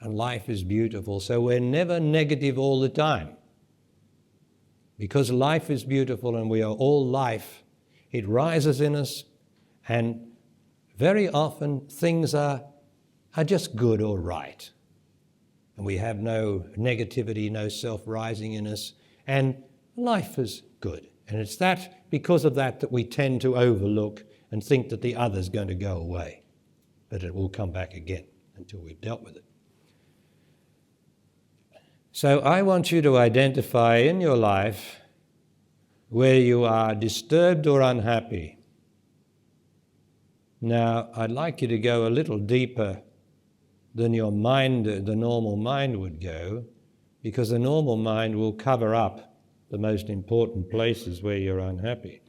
and life is beautiful, so we're never negative all the time. Because life is beautiful and we are all life, it rises in us, and very often things are just good or right. And we have no negativity, no self-rising in us, and life is good. And it's that, because of that, that we tend to overlook and think that the other's going to go away, but it will come back again until we've dealt with it. So I want you to identify in your life where you are disturbed or unhappy. Now, I'd like you to go a little deeper than your mind, the normal mind would go, because the normal mind will cover up the most important places where you're unhappy.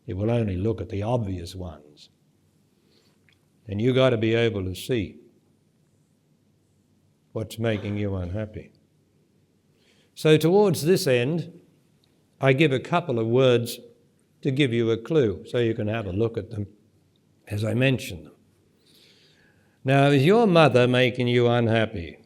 It will only look at the obvious ones. And you've got to be able to see what's making you unhappy. So towards this end, I give a couple of words to give you a clue, so you can have a look at them as I mention them. Now, is your mother making you unhappy?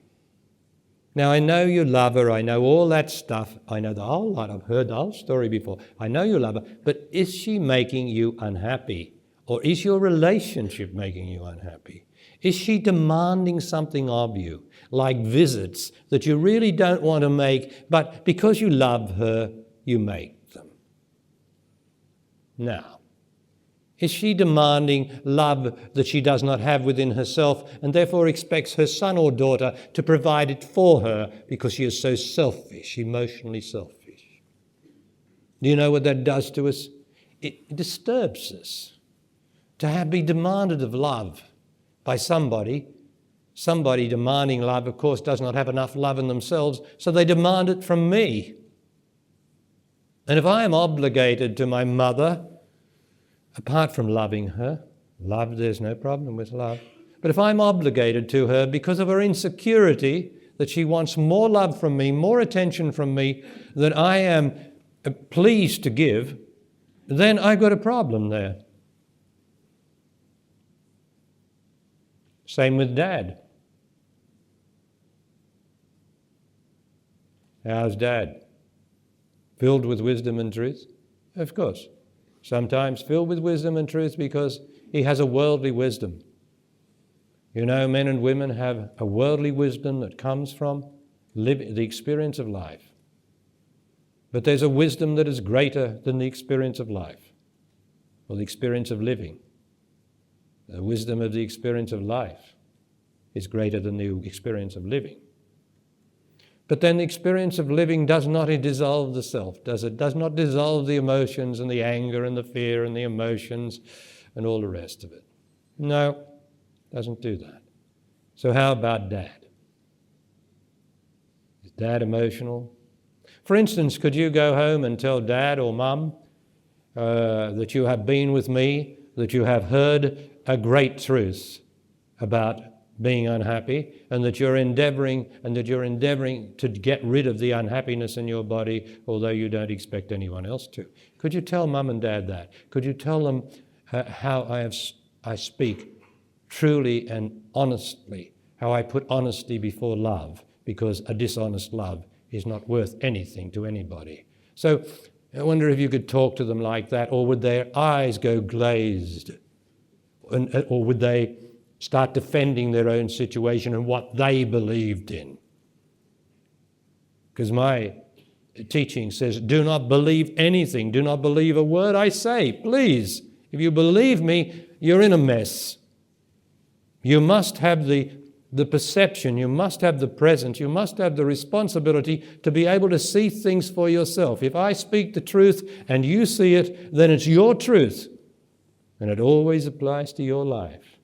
Now, I know you love her, I know all that stuff, I know the whole lot, I've heard the whole story before. I know you love her, but is she making you unhappy? Or is your relationship making you unhappy? Is she demanding something of you, like visits that you really don't want to make, but because you love her, you make them? Now, is she demanding love that she does not have within herself and therefore expects her son or daughter to provide it for her because she is so selfish, emotionally selfish? Do you know what that does to us? It disturbs us to be demanded of love by somebody Somebody demanding love, of course, does not have enough love in themselves, so they demand it from me. And if I am obligated to my mother, apart from loving her, love, there's no problem with love, but if I'm obligated to her because of her insecurity, that she wants more love from me, more attention from me than I am pleased to give, then I've got a problem there. Same with Dad. How's Dad? Filled with wisdom and truth? Of course. Sometimes filled with wisdom and truth because he has a worldly wisdom. You know, men and women have a worldly wisdom that comes from the experience of life. But there's a wisdom that is greater than the experience of life, or the experience of living. The wisdom of the experience of life is greater than the experience of living. But then the experience of living does not dissolve the self, does it? Does not dissolve the emotions and the anger and the fear and the emotions and all the rest of it. No, doesn't do that. So how about Dad? Is Dad emotional? For instance, could you go home and tell Dad or Mum that you have been with me, that you have heard a great truth about being unhappy, and that you're endeavouring to get rid of the unhappiness in your body, although you don't expect anyone else to? Could you tell Mum and Dad that? Could you tell them how I speak truly and honestly, how I put honesty before love, because a dishonest love is not worth anything to anybody? So I wonder if you could talk to them like that, or would their eyes go glazed? Or would they start defending their own situation and what they believed in? Because my teaching says, do not believe anything. Do not believe a word I say. Please, if you believe me, you're in a mess. You must have the perception, you must have the presence, you must have the responsibility to be able to see things for yourself. If I speak the truth and you see it, then it's your truth. And it always applies to your life.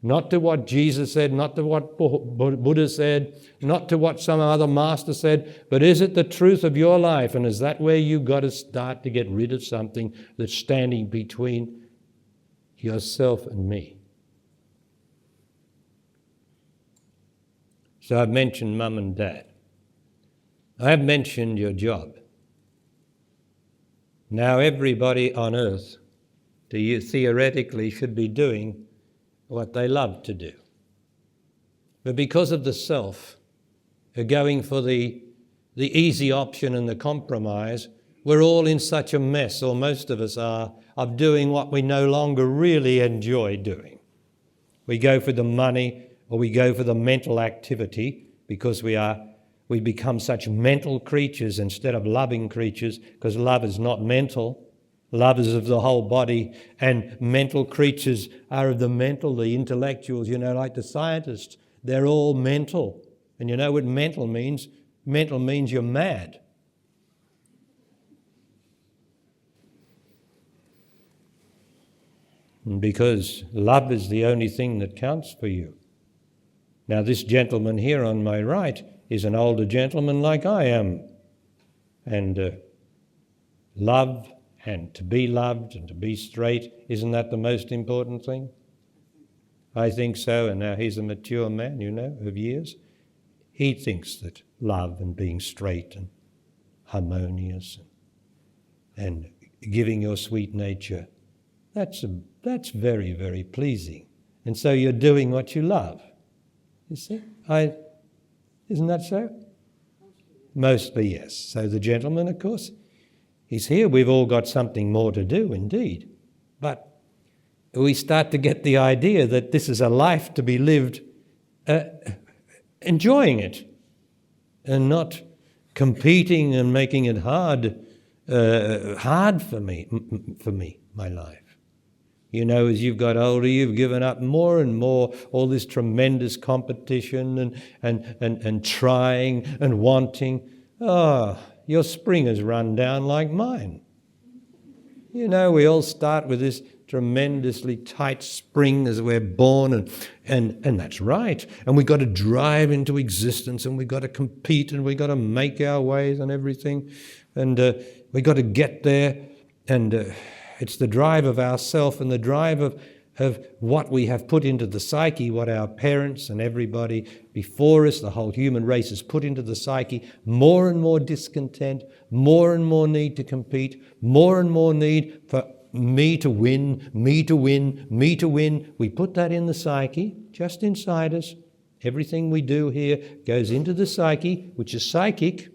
Not to what Jesus said, not to what Buddha said, not to what some other master said, but is it the truth of your life? And is that where you've got to start to get rid of something that's standing between yourself and me? So I've mentioned Mum and Dad. I have mentioned your job. Now everybody on earth, theoretically, should be doing what they love to do. But because of the self, going for the easy option and the compromise, we're all in such a mess, or most of us are, of doing what we no longer really enjoy doing. We go for the money, or we go for the mental activity, because we become such mental creatures instead of loving creatures, because love is not mental. Love is of the whole body, and mental creatures are of the mental, the intellectuals, like the scientists. They're all mental. And you know what mental means? Mental means you're mad. And because love is the only thing that counts for you. Now, this gentleman here on my right is an older gentleman like I am. And love and to be loved and to be straight, isn't that the most important thing? I think so, and now he's a mature man, of years. He thinks that love and being straight and harmonious and giving your sweet nature, that's very, very pleasing. And so you're doing what you love. You see? Isn't that so? Mostly, yes. So the gentleman, of course, he's here. We've all got something more to do, indeed. But we start to get the idea that this is a life to be lived enjoying it and not competing and making it hard for me, my life. As you've got older, you've given up more and more all this tremendous competition and trying and wanting. Your spring has run down like mine. We all start with this tremendously tight spring as we're born, and that's right. And we've got to drive into existence, and we've got to compete, and we've got to make our ways and everything, and we've got to get there, and it's the drive of ourself and the drive of what we have put into the psyche, what our parents and everybody before us, the whole human race, has put into the psyche. More and more discontent, more and more need to compete, more and more need for me to win, me to win, me to win. We put that in the psyche, just inside us. Everything we do here goes into the psyche, which is psychic,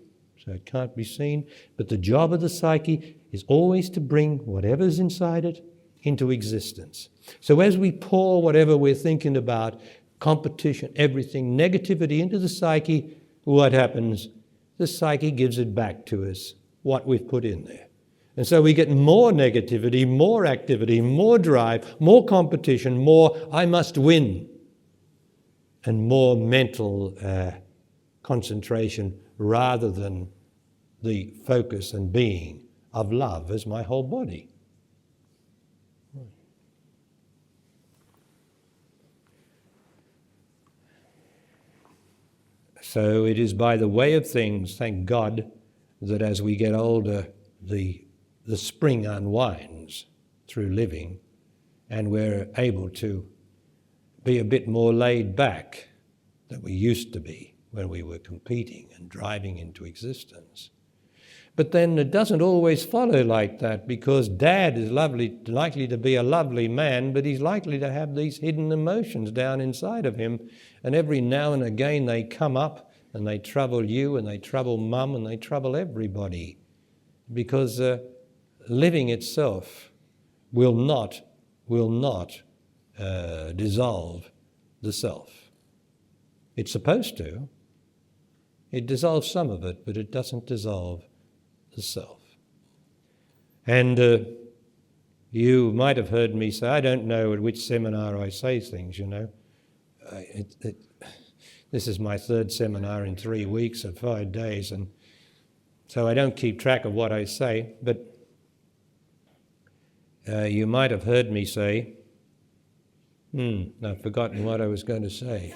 so it can't be seen. But the job of the psyche is always to bring whatever's inside it into existence. So as we pour whatever we're thinking about, competition, everything, negativity into the psyche, what happens? The psyche gives it back to us, what we've put in there. And so we get more negativity, more activity, more drive, more competition, more I must win, and more mental concentration rather than the focus and being of love as my whole body. So it is by the way of things, thank God, that as we get older, the spring unwinds through living, and we're able to be a bit more laid back than we used to be when we were competing and driving into existence. But then it doesn't always follow like that, because Dad is likely to be a lovely man, but he's likely to have these hidden emotions down inside of him, and every now and again they come up and they trouble you and they trouble Mum and they trouble everybody, because living itself will not dissolve the self. It's supposed to. It dissolves some of it, but it doesn't dissolve the self. And you might have heard me say, I don't know at which seminar I say things, you know. This is my third seminar in 3 weeks or 5 days, and so I don't keep track of what I say, but you might have heard me say, I've forgotten what I was going to say.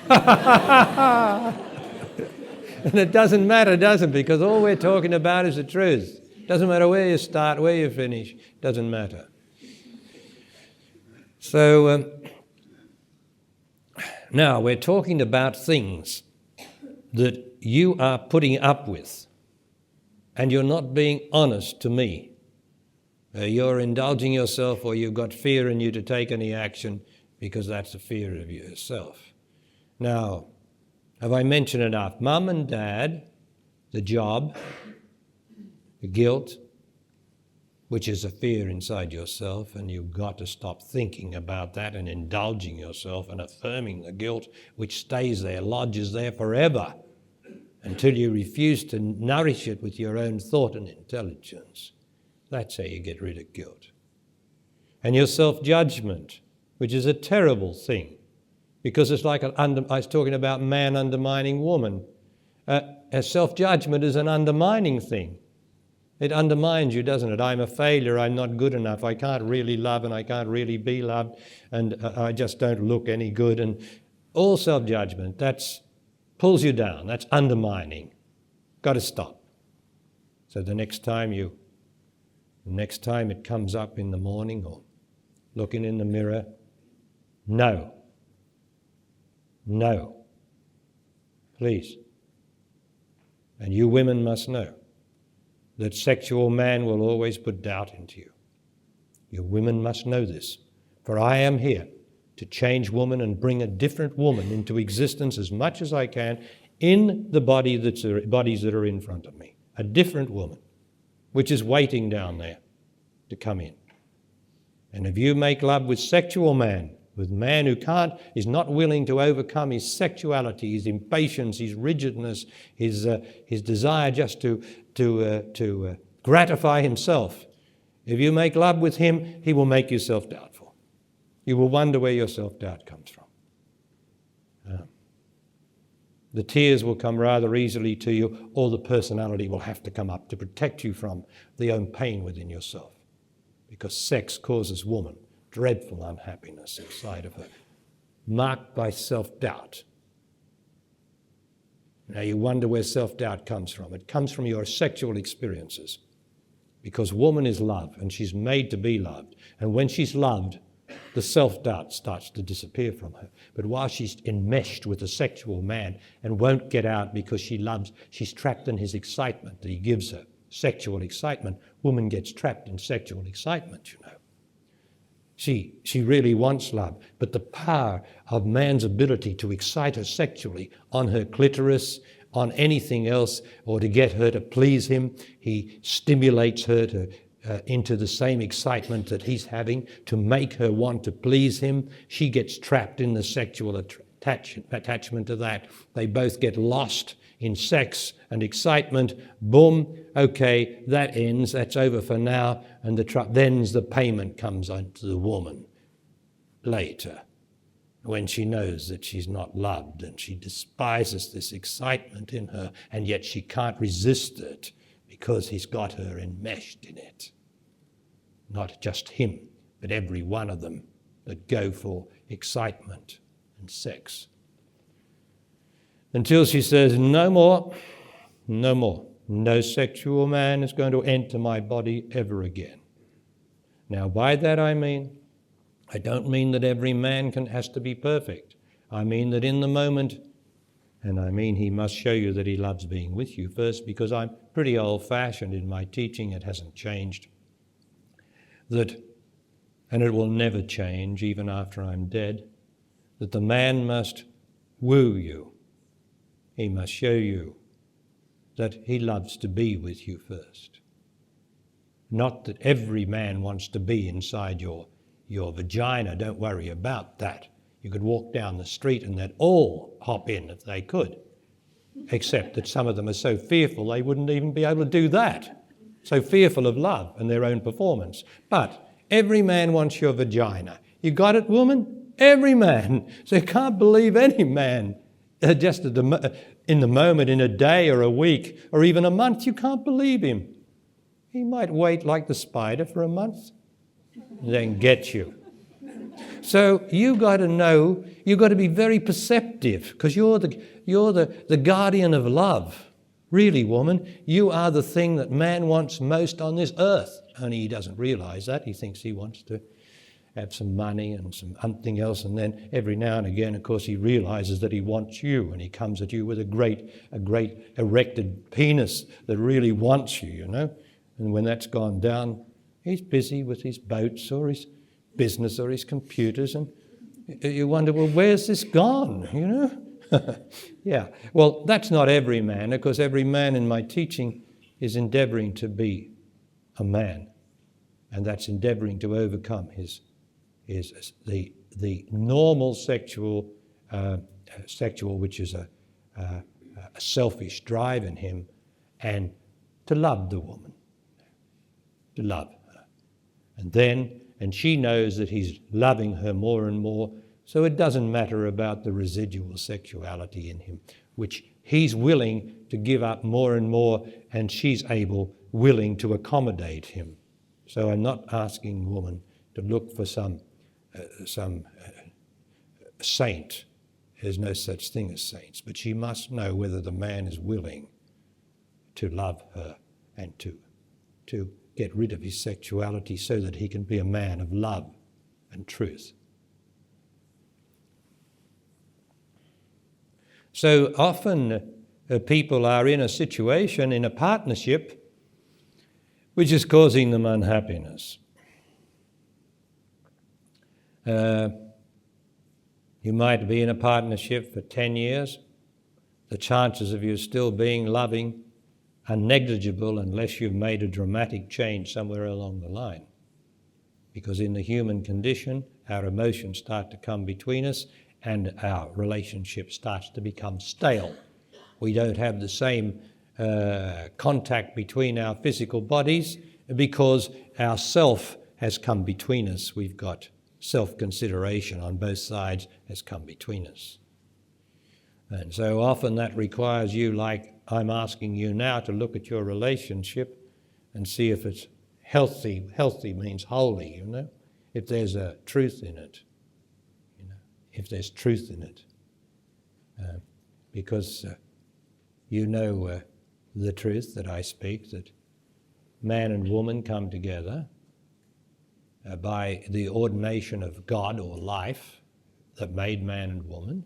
And it doesn't matter, does it? Because all we're talking about is the truth. Doesn't matter where you start, where you finish, doesn't matter. So now we're talking about things that you are putting up with, and you're not being honest to me. You're indulging yourself, or you've got fear in you to take any action because that's the fear of yourself. Now, have I mentioned enough? Mum and Dad, the job, the guilt, which is a fear inside yourself, and you've got to stop thinking about that and indulging yourself and affirming the guilt, which stays there, lodges there forever until you refuse to nourish it with your own thought and intelligence. That's how you get rid of guilt. And your self-judgment, which is a terrible thing, because it's like I was talking about man undermining woman. Self-judgment is an undermining thing. It undermines you, doesn't it? I'm a failure, I'm not good enough, I can't really love and I can't really be loved, and I just don't look any good. And all self-judgment, that pulls you down, that's undermining. Got to stop. So the next time it comes up in the morning or looking in the mirror, no, please. And you women must know that sexual man will always put doubt into you. You women must know this, for I am here to change woman and bring a different woman into existence as much as I can in the bodies that are in front of me. A different woman, which is waiting down there to come in. And if you make love with sexual man, with man who is not willing to overcome his sexuality, his impatience, his rigidness, his desire just to gratify himself, if you make love with him, he will make you self-doubtful. You will wonder where your self-doubt comes from. The tears will come rather easily to you, or the personality will have to come up to protect you from the own pain within yourself. Because sex causes woman dreadful unhappiness inside of her, marked by self-doubt. Now you wonder where self-doubt comes from. It comes from your sexual experiences. Because woman is love, and she's made to be loved. And when she's loved, the self-doubt starts to disappear from her. But while she's enmeshed with a sexual man and won't get out because she's trapped in his excitement that he gives her, sexual excitement. Woman gets trapped in sexual excitement, you know. She really wants love, but the power of man's ability to excite her sexually on her clitoris, on anything else, or to get her to please him, he stimulates her into the same excitement that he's having to make her want to please him. She gets trapped in the sexual attachment to that. They both get lost in sex and excitement. Boom, okay, that ends, that's over for now, and then the payment comes on to the woman later, when she knows that she's not loved and she despises this excitement in her, and yet she can't resist it because he's got her enmeshed in it. Not just him, but every one of them that go for excitement and sex. Until she says, no more, no more. No sexual man is going to enter my body ever again. Now, by that I don't mean that every man has to be perfect. I mean that in the moment, and I mean he must show you that he loves being with you first, because I'm pretty old-fashioned in my teaching. It hasn't changed. And it will never change even after I'm dead, that the man must woo you. He must show you that he loves to be with you first. Not that every man wants to be inside your vagina. Don't worry about that. You could walk down the street and they'd all hop in if they could, except that some of them are so fearful they wouldn't even be able to do that. So fearful of love and their own performance. But every man wants your vagina. You got it, woman? Every man. So you can't believe any man just in the moment, in a day or a week or even a month. You can't believe him. He might wait like the spider for a month and then get you. So you got to know, you got to be very perceptive, because you're the guardian of love. Really, woman, you are the thing that man wants most on this earth. Only he doesn't realize that. He thinks he wants to have some money and something else, and then every now and again, of course, he realizes that he wants you, and he comes at you with a great erected penis that really wants you, you know. And when that's gone down, he's busy with his boats or his business or his computers, and you wonder, well, where's this gone, you know? Yeah, well, that's not every man, because every man in my teaching is endeavoring to be a man, and that's endeavoring to overcome the normal sexual, which is a selfish drive in him, and to love the woman, to love her. And she knows that he's loving her more and more, so it doesn't matter about the residual sexuality in him, which he's willing to give up more and more, and she's willing to accommodate him. So I'm not asking woman to look for some saint. There's no such thing as saints, but she must know whether the man is willing to love her and to get rid of his sexuality so that he can be a man of love and truth. So often people are in a situation, in a partnership, which is causing them unhappiness. You might be in a partnership for 10 years. The chances of you still being loving are negligible unless you've made a dramatic change somewhere along the line. Because in the human condition, our emotions start to come between us and our relationship starts to become stale. We don't have the same contact between our physical bodies because our self has come between us. We've got self-consideration on both sides has come between us. And so often that requires you, like I'm asking you now, to look at your relationship and see if it's healthy. Healthy means holy, you know. if there's a truth in it, if there's truth in it, because the truth that I speak, that man and woman come together by the ordination of God or life that made man and woman.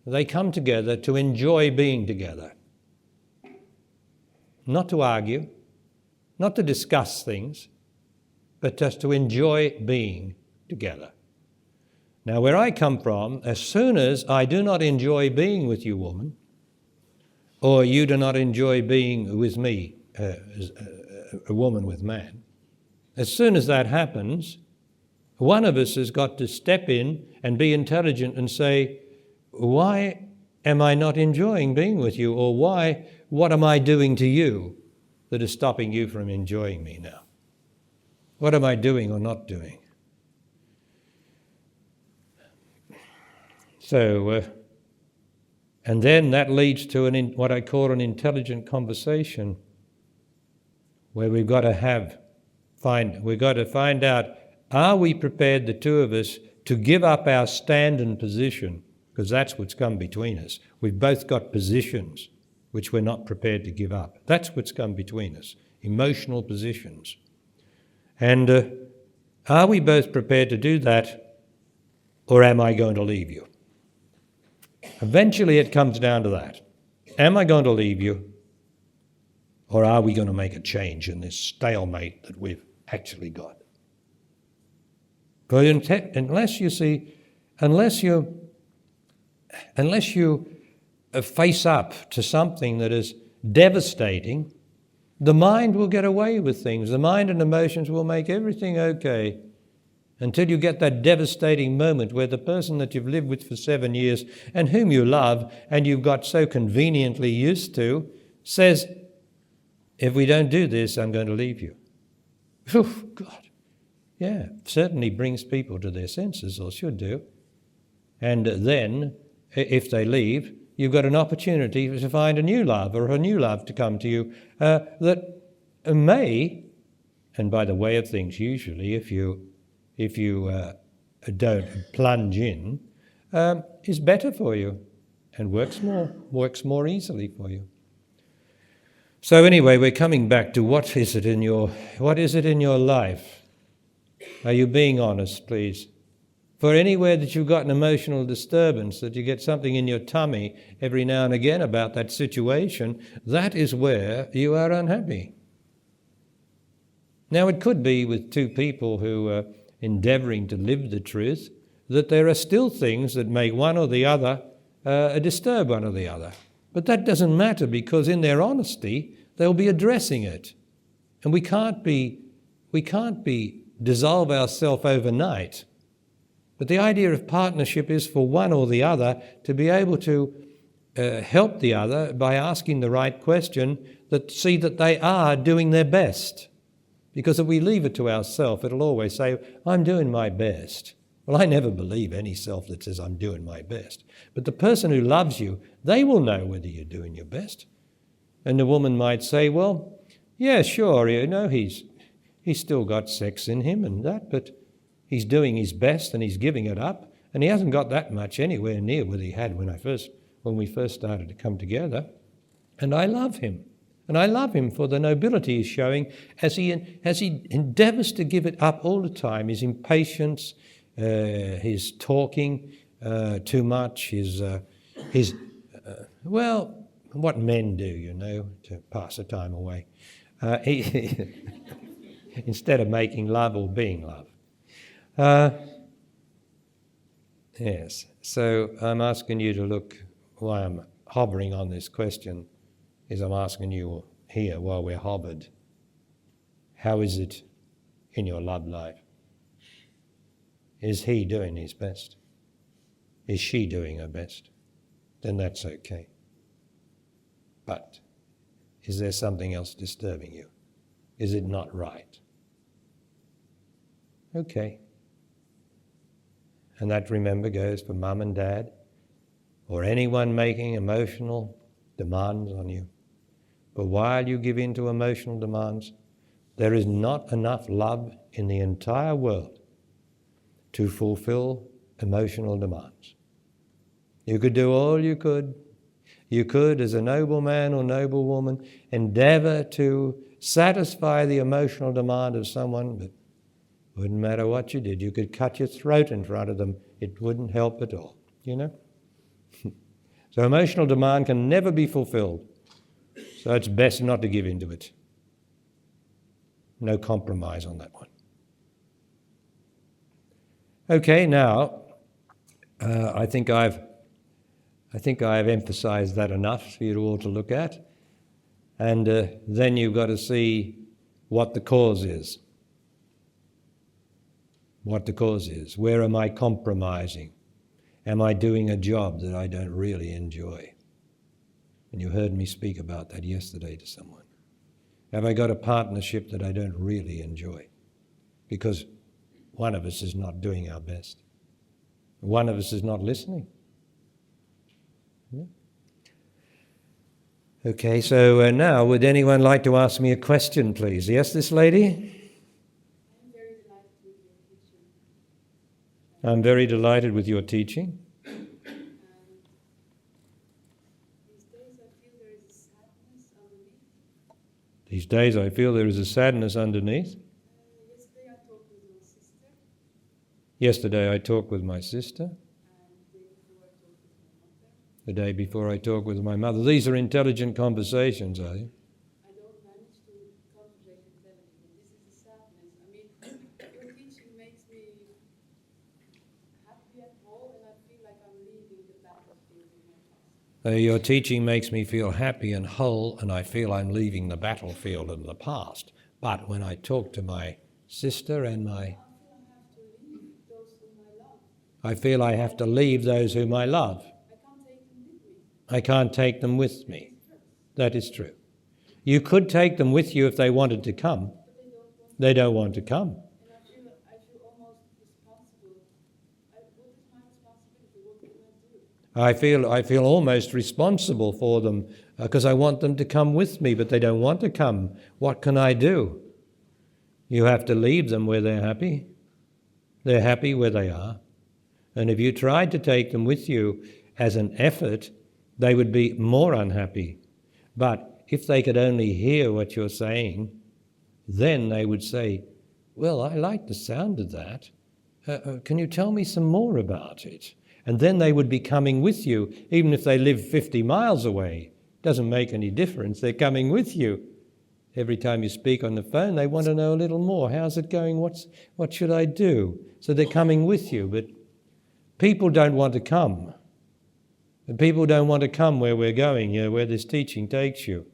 They come together to enjoy being together, not to argue, not to discuss things, but just to enjoy being together. Now, where I come from, as soon as I do not enjoy being with you, woman, or you do not enjoy being with me, a woman with man, as soon as that happens, one of us has got to step in and be intelligent and say, why am I not enjoying being with you? Or what am I doing to you that is stopping you from enjoying me now? What am I doing or not doing? So, and then that leads to what I call an intelligent conversation, where we've got to find out, are we prepared, the two of us, to give up our stand and position? Because that's what's come between us. We've both got positions which we're not prepared to give up. That's what's come between us, emotional positions. And are we both prepared to do that, or am I going to leave you? Eventually it comes down to that. Am I going to leave you, or are we going to make a change in this stalemate that we've actually got? But unless you face up to something that is devastating, the mind will get away with things. The mind and emotions will make everything okay until you get that devastating moment where the person that you've lived with for 7 years and whom you love and you've got so conveniently used to says, if we don't do this, I'm going to leave you. Oh, God. Yeah, certainly brings people to their senses, or should do. And then, if they leave, you've got an opportunity to find a new love, or a new love to come to you that may, and by the way of things usually, if you don't plunge in, is better for you and works more easily for you. So anyway, we're coming back to what is it in your life? Are you being honest, please? For anywhere that you've got an emotional disturbance, that you get something in your tummy every now and again about that situation, that is where you are unhappy. Now, it could be with two people who are endeavouring to live the truth, that there are still things that make one or the other disturb one or the other. But that doesn't matter, because in their honesty, they'll be addressing it. And we can't dissolve ourselves overnight. But the idea of partnership is for one or the other to be able to help the other by asking the right question, that see that they are doing their best. Because if we leave it to ourselves, it'll always say, I'm doing my best. Well, I never believe any self that says I'm doing my best. But the person who loves you, they will know whether you're doing your best. And the woman might say, well, yeah, sure, he's still got sex in him and that, but he's doing his best and he's giving it up, and he hasn't got that much anywhere near what he had when we first started to come together. And I love him. And I love him for the nobility he's showing as he endeavours to give it up all the time. His impatience, his talking too much, what men do, to pass the time away. Instead of making love or being loved. Yes, so I'm asking you to look, why I'm hovering on this question, is I'm asking you here while we're hovered, how is it in your love life? Is he doing his best? Is she doing her best? Then that's okay. But is there something else disturbing you? Is it not right? Okay. And that, remember, goes for mum and dad, or anyone making emotional demands on you. But while you give in to emotional demands, there is not enough love in the entire world to fulfill emotional demands. You could do all you could. You could, as a noble man or noble woman, endeavour to satisfy the emotional demand of someone, but it wouldn't matter what you did. You could cut your throat in front of them. It wouldn't help at all, you know? So emotional demand can never be fulfilled. So it's best not to give in to it. No compromise on that one. Okay, now, I think I've emphasized that enough for you all to look at. And then you've got to see what the cause is. What the cause is. Where am I compromising? Am I doing a job that I don't really enjoy? And you heard me speak about that yesterday to someone. Have I got a partnership that I don't really enjoy? Because one of us is not doing our best. One of us is not listening. Okay, so now would anyone like to ask me a question, please? Yes, this lady? I'm very delighted with your teaching. These days I feel there is a sadness underneath. Yesterday I talked with my sister. The day before I talked with my mother. These are intelligent conversations, are they? I don't manage to concentrate intelligently. This is a sadness. I mean, your teaching makes me happy and whole, and I feel like I'm leaving the battlefield in my past. Your teaching makes me feel happy and whole, and I feel I'm leaving the battlefield of the past. But when I talk to my sister and I feel I have to leave those whom I love. I can't take them with me. That is true. You could take them with you if they wanted to come. They don't want to come. And I feel almost responsible. What is my responsibility? What can I do? I feel almost responsible for them because I want them to come with me, but they don't want to come. What can I do? You have to leave them where they're happy. They're happy where they are. And if you tried to take them with you as an effort, they would be more unhappy. But if they could only hear what you're saying, then they would say, well, I like the sound of that. Can you tell me some more about it? And then they would be coming with you, even if they live 50 miles away. Doesn't make any difference. They're coming with you. Every time you speak on the phone, they want to know a little more. How's it going? What should I do? So they're coming with you. But people don't want to come. And people don't want to come where we're going, where this teaching takes you.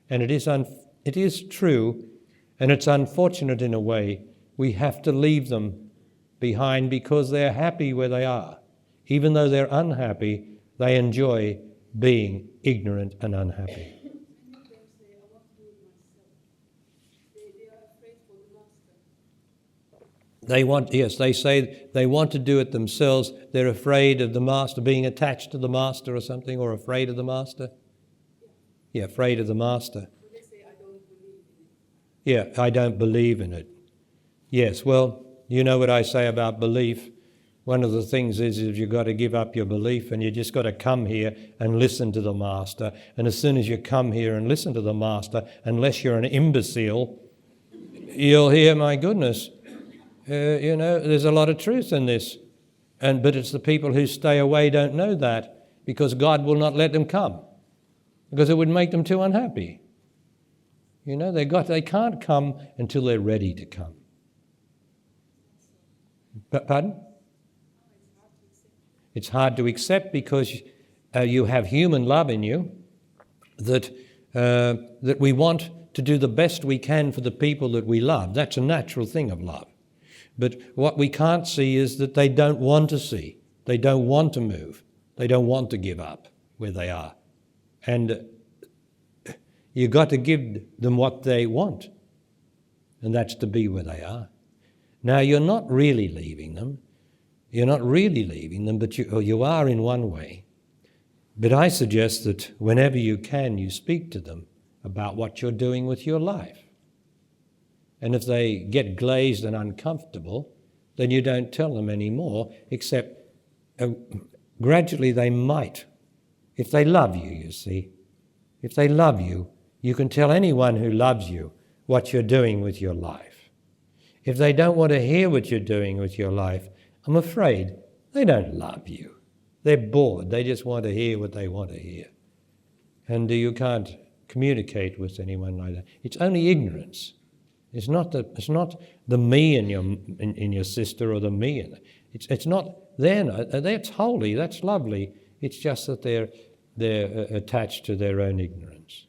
And it is true, and it's unfortunate in a way. We have to leave them behind because they're happy where they are. Even though they're unhappy, they enjoy being ignorant and unhappy. They say they want to do it themselves. They're afraid of the master, being attached to the master or something, or afraid of the master. Yeah, afraid of the master. They say, I don't believe in it. Yeah, I don't believe in it. Yes, well, you know what I say about belief. One of the things is you've got to give up your belief and you just got to come here and listen to the master. And as soon as you come here and listen to the master, unless you're an imbecile, you'll hear, my goodness, there's a lot of truth in this. But it's the people who stay away don't know that because God will not let them come because it would make them too unhappy. They can't come until they're ready to come. Pardon? It's hard to accept because you have human love in you that we want to do the best we can for the people that we love. That's a natural thing of love. But what we can't see is that they don't want to see. They don't want to move. They don't want to give up where they are. And you've got to give them what they want. And that's to be where they are. Now, you're not really leaving them. You're not really leaving them, but you are in one way. But I suggest that whenever you can, you speak to them about what you're doing with your life. And if they get glazed and uncomfortable, then you don't tell them anymore, except gradually they might. If they love you, you see. If they love you, you can tell anyone who loves you what you're doing with your life. If they don't want to hear what you're doing with your life, I'm afraid they don't love you. They're bored. They just want to hear what they want to hear. And you can't communicate with anyone like that. It's only ignorance. It's not the me in your sister or the me in it's not there. That's holy. That's lovely. It's just that they're attached to their own ignorance,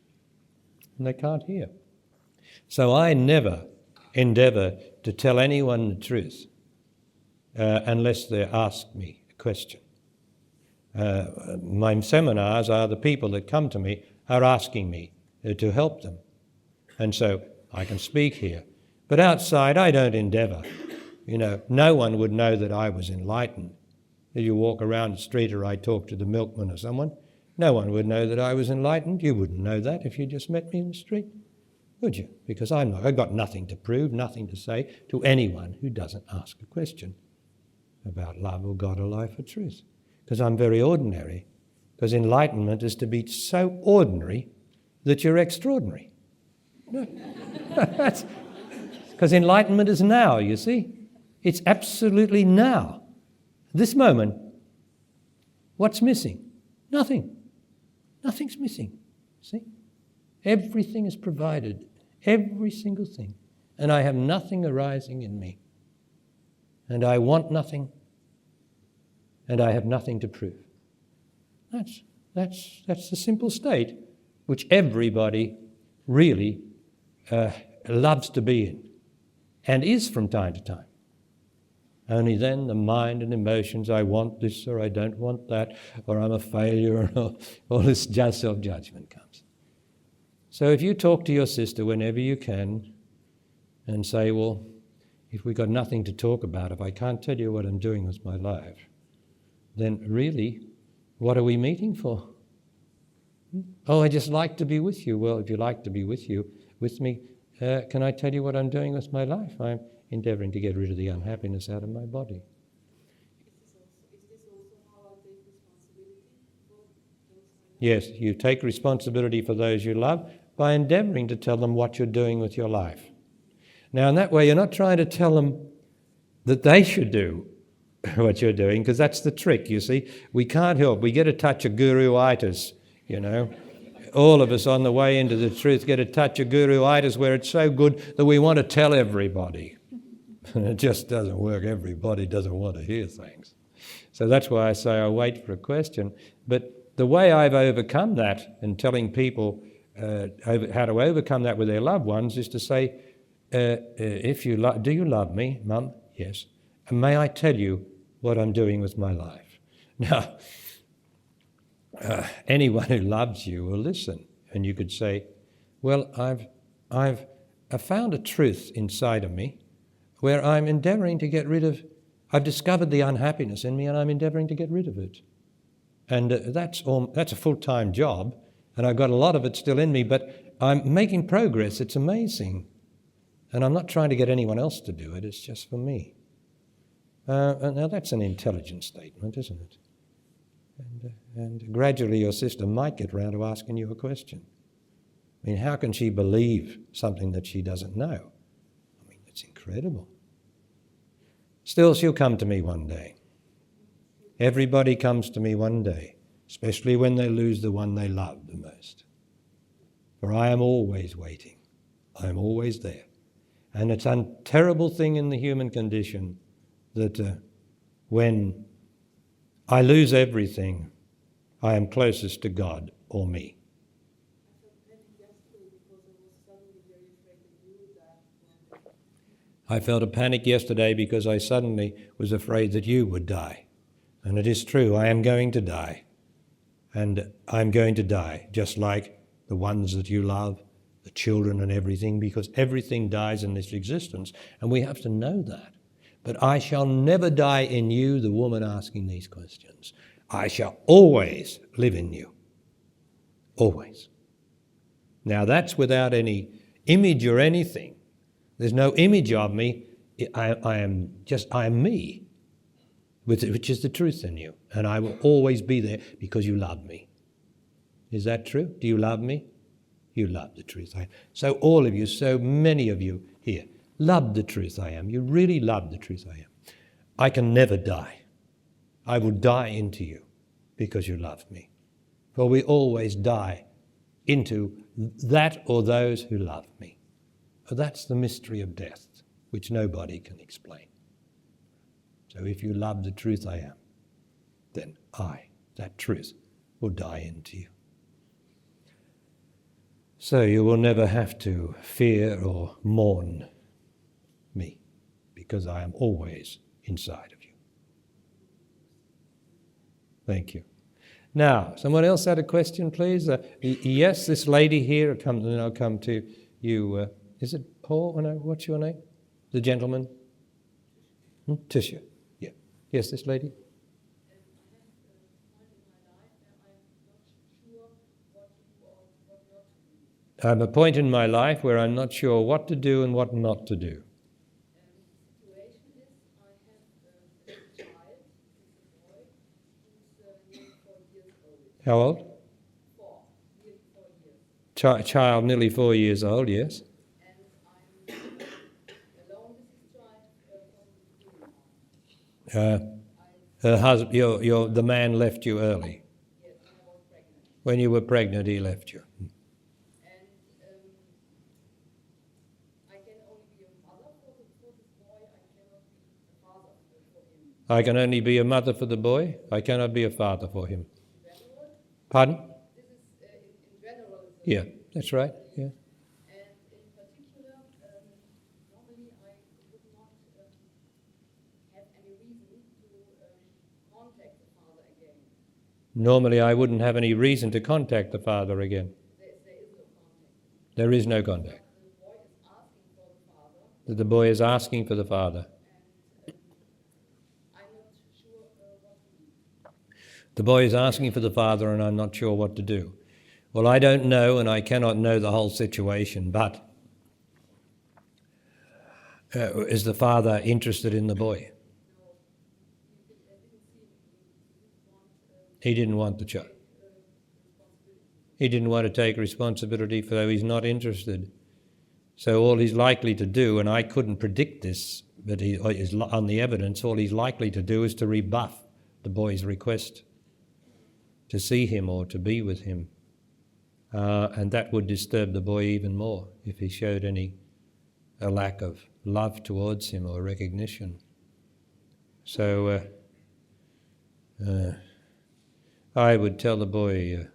and they can't hear. So I never endeavour to tell anyone the truth unless they ask me a question. My seminars are the people that come to me are asking me to help them. And so I can speak here. But outside I don't endeavour. No one would know that I was enlightened. If you walk around the street or I talk to the milkman or someone, no one would know that I was enlightened. You wouldn't know that if you just met me in the street, would you? Because I've got nothing to prove, nothing to say to anyone who doesn't ask a question about love or God or life or truth. Because I'm very ordinary. Because enlightenment is to be so ordinary that you're extraordinary. Because enlightenment is now, you see. It's absolutely now. This moment, what's missing? Nothing. Nothing's missing. See? Everything is provided. Every single thing. And I have nothing arising in me. And I want nothing. And I have nothing to prove. That's the simple state which everybody really loves to be in and is from time to time. Only then the mind and emotions, I want this or I don't want that, or I'm a failure, or all this self-judgment comes. So if you talk to your sister whenever you can and say, well, if we've got nothing to talk about, if I can't tell you what I'm doing with my life, then really, what are we meeting for? Oh, I just like to be with you. Well, if you like to be with me, can I tell you what I'm doing with my life? I'm endeavouring to get rid of the unhappiness out of my body. Is this also how I take responsibility for those I love? Yes, you take responsibility for those you love by endeavouring to tell them what you're doing with your life. Now, in that way, you're not trying to tell them that they should do what you're doing, because that's the trick, you see. We can't help. We get a touch of guru-itis, All of us on the way into the truth get a touch of guru-itis where it's so good that we want to tell everybody. And it just doesn't work. Everybody doesn't want to hear things. So that's why I say I wait for a question. But the way I've overcome that and telling people how to overcome that with their loved ones is to say, do you love me, Mum? Yes. And may I tell you what I'm doing with my life? Now, anyone who loves you will listen. And you could say, well, I've found a truth inside of me where I'm endeavouring to get rid of, I've discovered the unhappiness in me and I'm endeavouring to get rid of it. And that's a full-time job, and I've got a lot of it still in me, but I'm making progress. It's amazing. And I'm not trying to get anyone else to do it, it's just for me. Now that's an intelligent statement, isn't it? And gradually your sister might get round to asking you a question. I mean, how can she believe something that she doesn't know? I mean, it's incredible. Still, she'll come to me one day. Everybody comes to me one day, especially when they lose the one they love the most. For I am always waiting. I am always there. And it's a terrible thing in the human condition that when I lose everything, I am closest to God or me. I felt a panic yesterday because I suddenly was afraid that you would die. And it is true, I am going to die. And I'm going to die, just like the ones that you love, the children and everything, because everything dies in this existence, and we have to know that. But I shall never die in you, the woman asking these questions. I shall always live in you. Always. Now that's without any image or anything. There's no image of me I am me, which is the truth in you, and I will always be there because you love me. Is that true? Do you love me? You love the truth I am. So all of you, so many of you here, love the truth I am. You really love the truth I am. I can never die. I will die into you because you love me. For we always die into that or those who love me. For that's the mystery of death, which nobody can explain. So if you love the truth I am, then that truth, will die into you. So you will never have to fear or mourn me, because I am always inside of you. Thank you. Now, someone else had a question, please? Yes, this lady here, I'll come to you. Is it Paul? No, what's your name? The gentleman? Tisha. Yeah. Yes, this lady? I'm at a point in my life where I'm not sure what to do and what not to do. The situation is, I have a child, a boy, who's nearly 4 years old. How old? Nearly 4 years. Child nearly 4 years old, yes. And I'm alone with this child from the beginning on. Her husband, the man left you early. Yes, when I was pregnant. When you were pregnant, he left you. I can only be a mother for this boy. I cannot be a father for him. Pardon? This is in general. Yeah, that's right. Yeah. And in particular, normally I would not have any reason to contact the father again. Normally I wouldn't have any reason to contact the father again. There is no contact. There is no contact. The boy is asking for the father. The boy is asking for the father. The boy is asking for the father, and I'm not sure what to do. Well, I don't know, and I cannot know the whole situation, but is the father interested in the boy? He didn't want the child. He didn't want to take responsibility for though he's not interested. So all he's likely to do, and I couldn't predict this, but he is on the evidence, all he's likely to do is to rebuff the boy's request to see him or to be with him. And that would disturb the boy even more if he showed a lack of love towards him or recognition. So I would tell the boy,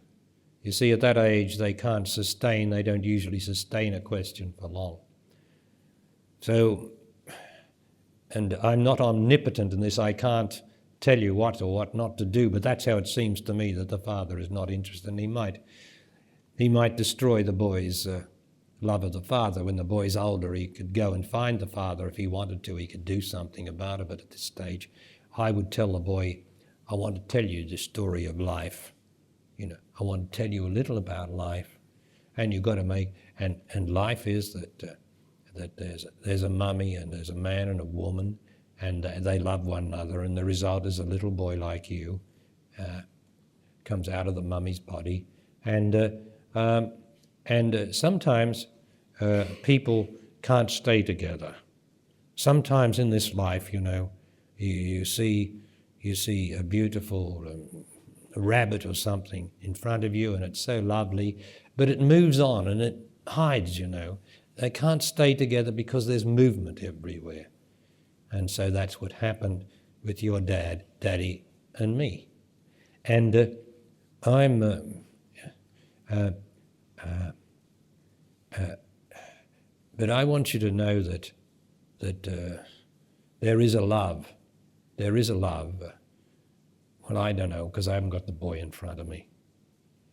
you see, at that age they don't usually sustain a question for long. So, and I'm not omnipotent in this, I can't tell you what or what not to do, but that's how it seems to me that the father is not interested, and he might destroy the boy's love of the father. When the boy's older, he could go and find the father if he wanted to. He could do something about it, but at this stage, I would tell the boy, I want to tell you the story of life. I want to tell you a little about life, and you've got to make, and life is that there's a mummy and there's a man and a woman, and they love one another, and the result is a little boy like you comes out of the mummy's body, and sometimes people can't stay together. Sometimes in this life, you see a beautiful rabbit or something in front of you, and it's so lovely, but it moves on and it hides. They can't stay together because there's movement everywhere. And so that's what happened with your Daddy, and me. And but I want you to know that there is a love. There is a love. Well, I don't know, because I haven't got the boy in front of me.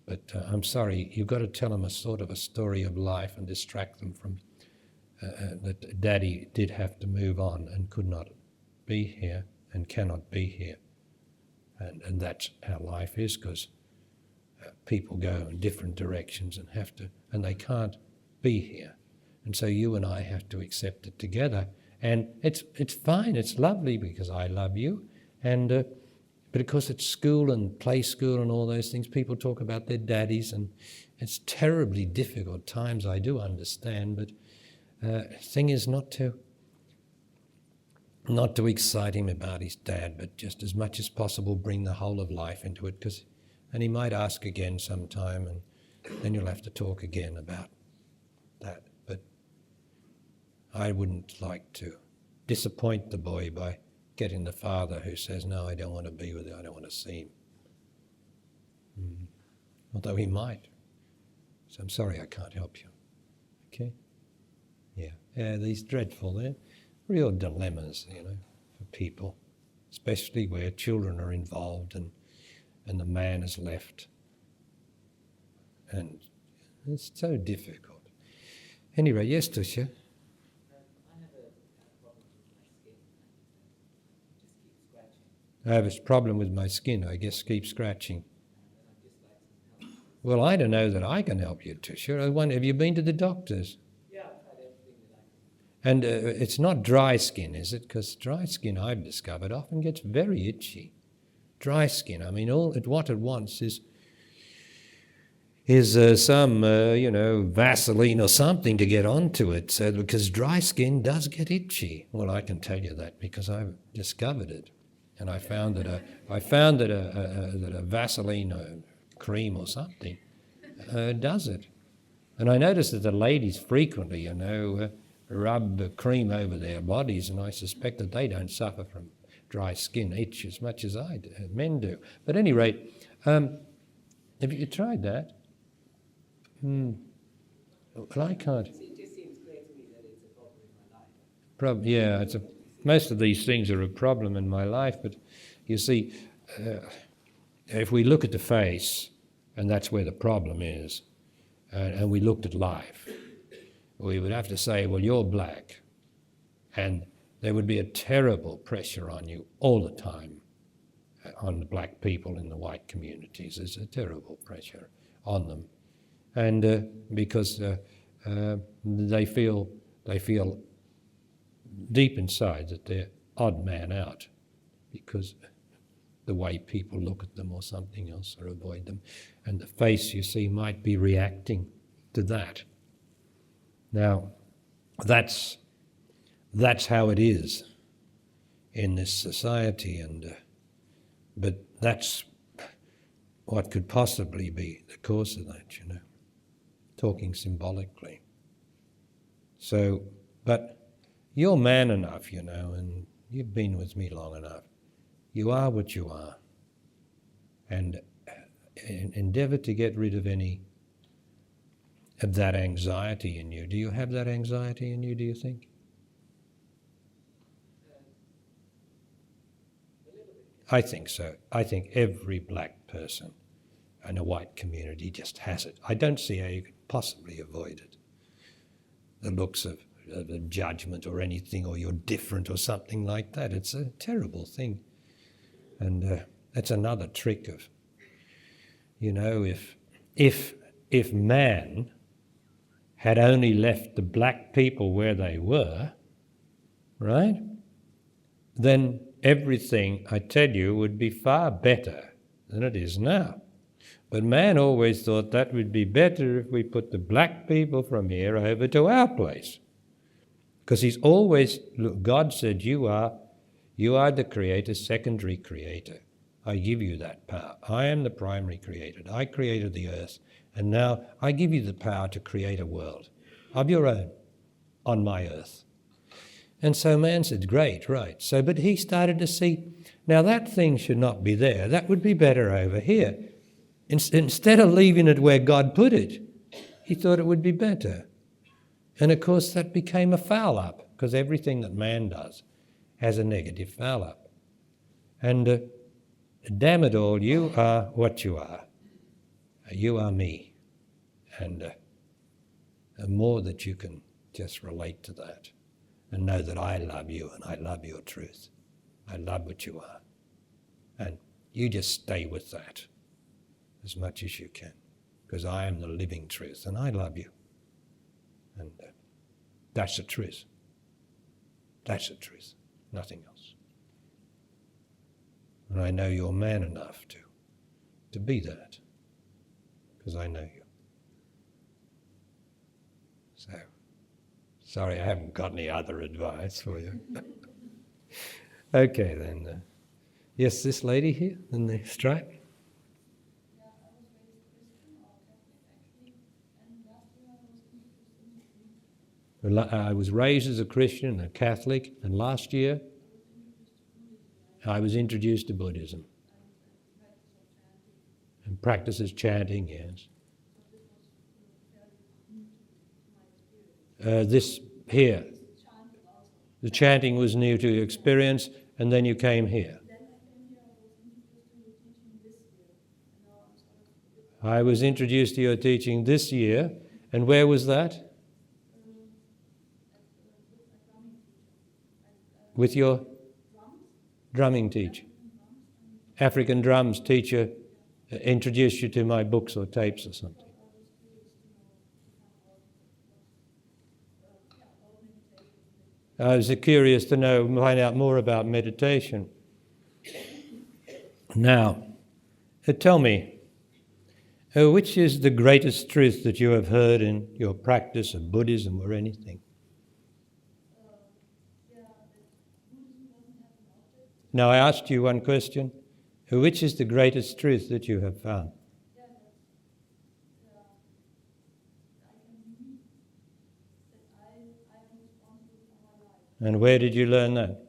But I'm sorry, you've got to tell them a sort of a story of life and distract them from that Daddy did have to move on and could not be here and cannot be here. And that's how life is, because people go in different directions and they can't be here. And so you and I have to accept it together And it's fine, it's lovely because I love you. And but of course at school and play school and all those things, people talk about their daddies, and it's terribly difficult times, I do understand, but thing is not to excite him about his dad, but just as much as possible bring the whole of life into it, and he might ask again sometime, and then you'll have to talk again about that. But I wouldn't like to disappoint the boy by getting the father who says, no, I don't want to be with you, I don't want to see him. Although he might. So I'm sorry I can't help you. Okay? Yeah, these dreadful, they're real dilemmas, for people, especially where children are involved and the man is left. And it's so difficult. Anyway, yes, Tusha? I have a problem with my skin, I guess, keep scratching. Well, I don't know that I can help you, Tusha. Have you been to the doctors? Yeah, I've had everything that I And can. it's not dry skin, is it? Because dry skin, I've discovered, often gets very itchy. Dry skin, I mean, what it wants is some, Vaseline or something to get onto it, because dry skin does get itchy. Well, I can tell you that because I've discovered it. And I found that a Vaseline cream or something does it. And I noticed that the ladies frequently, rub cream over their bodies, and I suspect that they don't suffer from dry skin itch as much as men do. But at any rate, have you tried that? Well, I can't. It just seems clear to me that it's a problem in my life. Most of these things are a problem in my life, but you see, if we look at the face, and that's where the problem is, and we looked at life, we would have to say, well, you're black, and there would be a terrible pressure on you all the time, on the black people in the white communities. There's a terrible pressure on them, and because they feel deep inside that they're odd man out because the way people look at them or something else or avoid them. And the face, you see, might be reacting to that. Now, that's how it is in this society, but that's what could possibly be the cause of that, talking symbolically. So, but you're man enough, and you've been with me long enough. You are what you are. And endeavour to get rid of any of that anxiety in you. Do you have that anxiety in you, do you think? I think so. I think every black person in a white community just has it. I don't see how you could possibly avoid it. The looks of judgment or anything, or you're different or something like that. It's a terrible thing. And that's another trick of, if man had only left the black people where they were, right, then everything, I tell you, would be far better than it is now. But man always thought that would be better if we put the black people from here over to our place. Because he's always, look, God said, you are the creator, secondary creator. I give you that power. I am the primary creator. I created the earth. And now I give you the power to create a world of your own on my earth. And so man said, great, right. So, but he started to see, now that thing should not be there. That would be better over here. Instead of leaving it where God put it, he thought it would be better. And of course that became a foul up, because everything that man does has a negative foul up. And damn it all, you are what you are. You are me. And more that you can just relate to that and know that I love you and I love your truth. I love what you are. And you just stay with that as much as you can, because I am the living truth and I love you. And that's the truth. That's the truth, nothing else. And I know you're man enough to be that, because I know you. So, sorry I haven't got any other advice for you. Okay then. Yes, this lady here in the stripe. Yeah, I was raised Christian or Catholic actually, and last year I was introduced into I was raised as a Christian and a Catholic, and last year I was introduced to Buddhism and practices chanting, yes. This here, the chanting was new to your experience, and then you came here. I was introduced to your teaching this year, and where was that? With your drumming teacher. African drums teacher introduced you to my books or tapes or something. I was curious to find out more about meditation. Now, tell me, which is the greatest truth that you have heard in your practice of Buddhism or anything? Now, I asked you one question. Which is the greatest truth that you have found? And where did you learn that?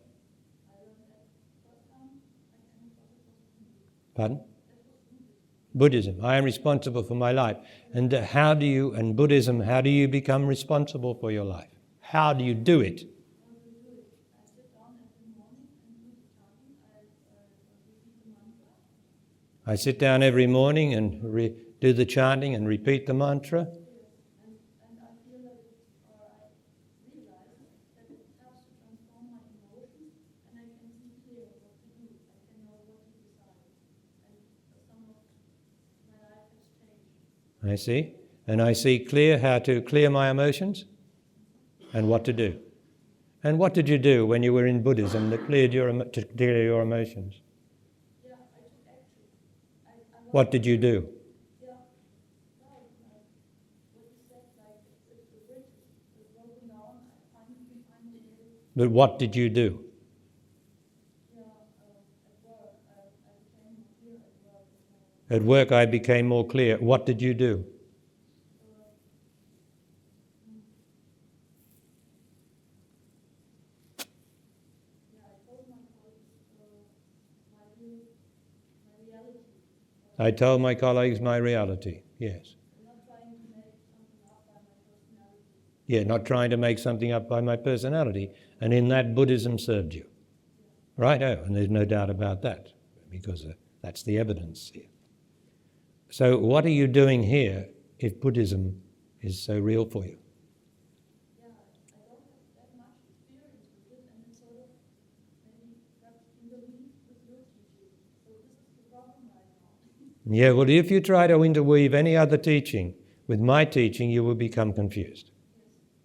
Pardon? Buddhism. I am responsible for my life. And Buddhism, how do you become responsible for your life? How do you do it? I sit down every morning and do the chanting and repeat the mantra. I see. And I see clear how to clear my emotions and what to do. And what did you do when you were in Buddhism that cleared to clear your emotions? Yeah, I took action. What did you do? Yeah, what you said, like the bridge is broken down, I find a way. But what did you do? Yeah, at work I became more clear at work. At work I became more clear. What did you do? I told my colleagues my reality, yes. Not trying to make something up by my personality. Not trying to make something up by my personality. And in that, Buddhism served you. Right? Oh, and there's no doubt about that, because that's the evidence here. So what are you doing here if Buddhism is so real for you? Yeah, I don't have that much experience with it, and it's sort of maybe perhaps interweave with your teaching. So this is the problem right now. Yeah, well, if you try to interweave any other teaching with my teaching, you will become confused.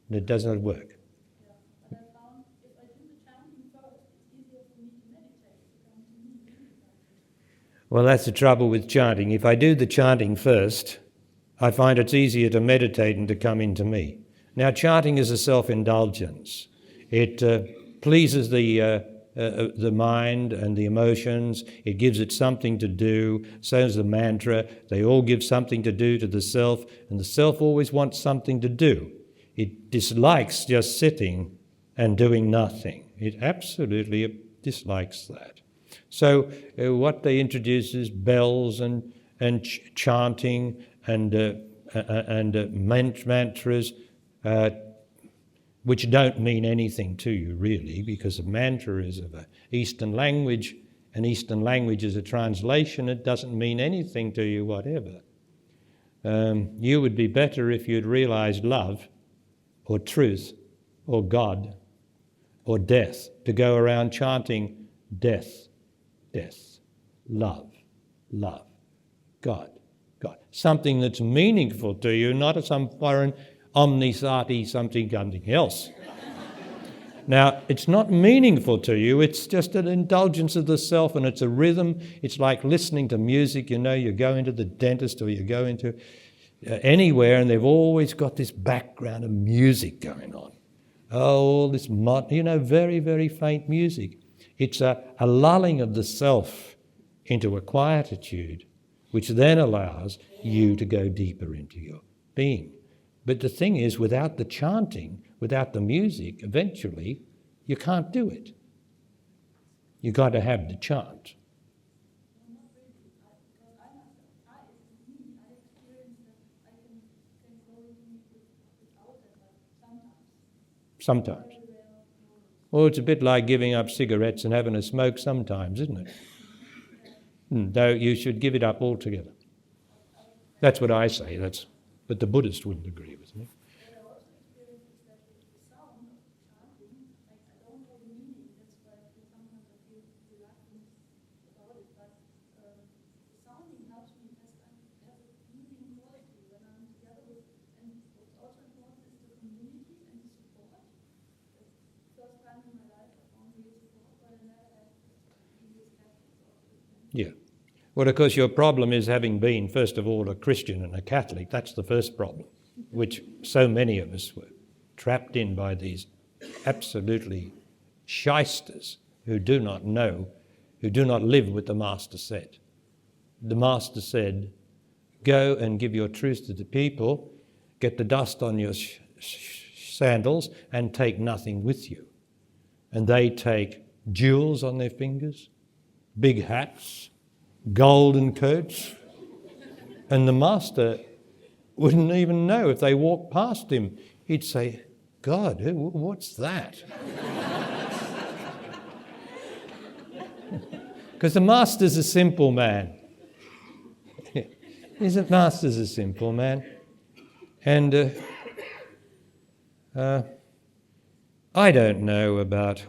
And it does not work. Yeah, but I found if I do the chanting first, it's easier for me to meditate, to come to me. Well, that's the trouble with chanting. If I do the chanting first, I find it's easier to meditate and to come into me. Now, chanting is a self-indulgence. It pleases the mind and the emotions. It gives it something to do. So is the mantra. They all give something to do to the self, and the self always wants something to do. It dislikes just sitting and doing nothing. It absolutely dislikes that. So what they introduce is bells and chanting and mantras, which don't mean anything to you really, because a mantra is of an Eastern language, and Eastern language is a translation. It doesn't mean anything to you whatever. You would be better if you'd realized love or truth or God or death, to go around chanting death, death, love, love, God, God. Something that's meaningful to you, not some foreign omnisati something else. Now, it's not meaningful to you, it's just an indulgence of the self, and it's a rhythm. It's like listening to music, you know, you go into the dentist or you go into anywhere and they've always got this background of music going on. Oh, all this, very, very faint music. It's a lulling of the self into a quietude, which then allows you to go deeper into your being. But the thing is, without the chanting, without the music, eventually you can't do it. You've got to have the chant. Sometimes. Well, it's a bit like giving up cigarettes and having a smoke sometimes, isn't it? Though you should give it up altogether. That's what I say, but the Buddhist wouldn't agree with me. Yeah. Well, of course, your problem is having been, first of all, a Christian and a Catholic. That's the first problem, which so many of us were trapped in by these absolutely shysters who do not know, who do not live with the Master said. The Master said, go and give your truth to the people, get the dust on your sandals, and take nothing with you. And they take jewels on their fingers, big hats, golden coats, and the Master wouldn't even know. If they walked past him, he'd say, God, what's that? Because the Master's a simple man. The Master's a simple man. And I don't know about,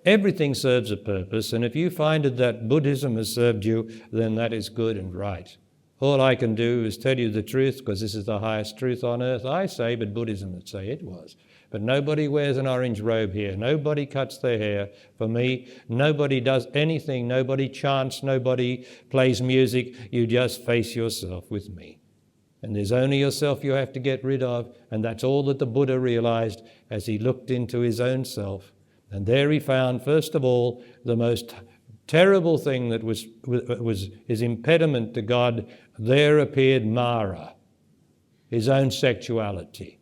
everything serves a purpose, and if you find that Buddhism has served you, then that is good and right. All I can do is tell you the truth, because this is the highest truth on earth, I say, but Buddhism would say it was. But nobody wears an orange robe here. Nobody cuts their hair. For me, nobody does anything. Nobody chants. Nobody plays music. You just face yourself with me. And there's only yourself you have to get rid of, and that's all that the Buddha realized as he looked into his own self. And there he found, first of all, the most terrible thing that was his impediment to God. There appeared Mara, his own sexuality.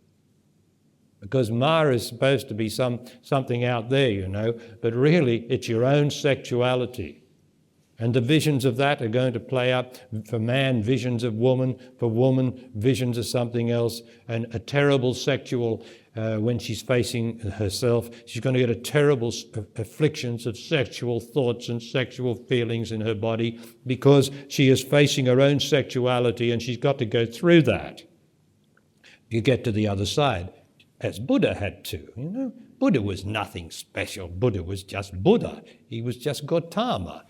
Because Mara is supposed to be something out there, but really it's your own sexuality. And the visions of that are going to play up for man, visions of woman, for woman, visions of something else, and a terrible sexual, when she's facing herself, she's going to get a terrible afflictions of sexual thoughts and sexual feelings in her body because she is facing her own sexuality and she's got to go through that. You get to the other side, as Buddha had to, Buddha was nothing special. Buddha was just Buddha. He was just Gautama,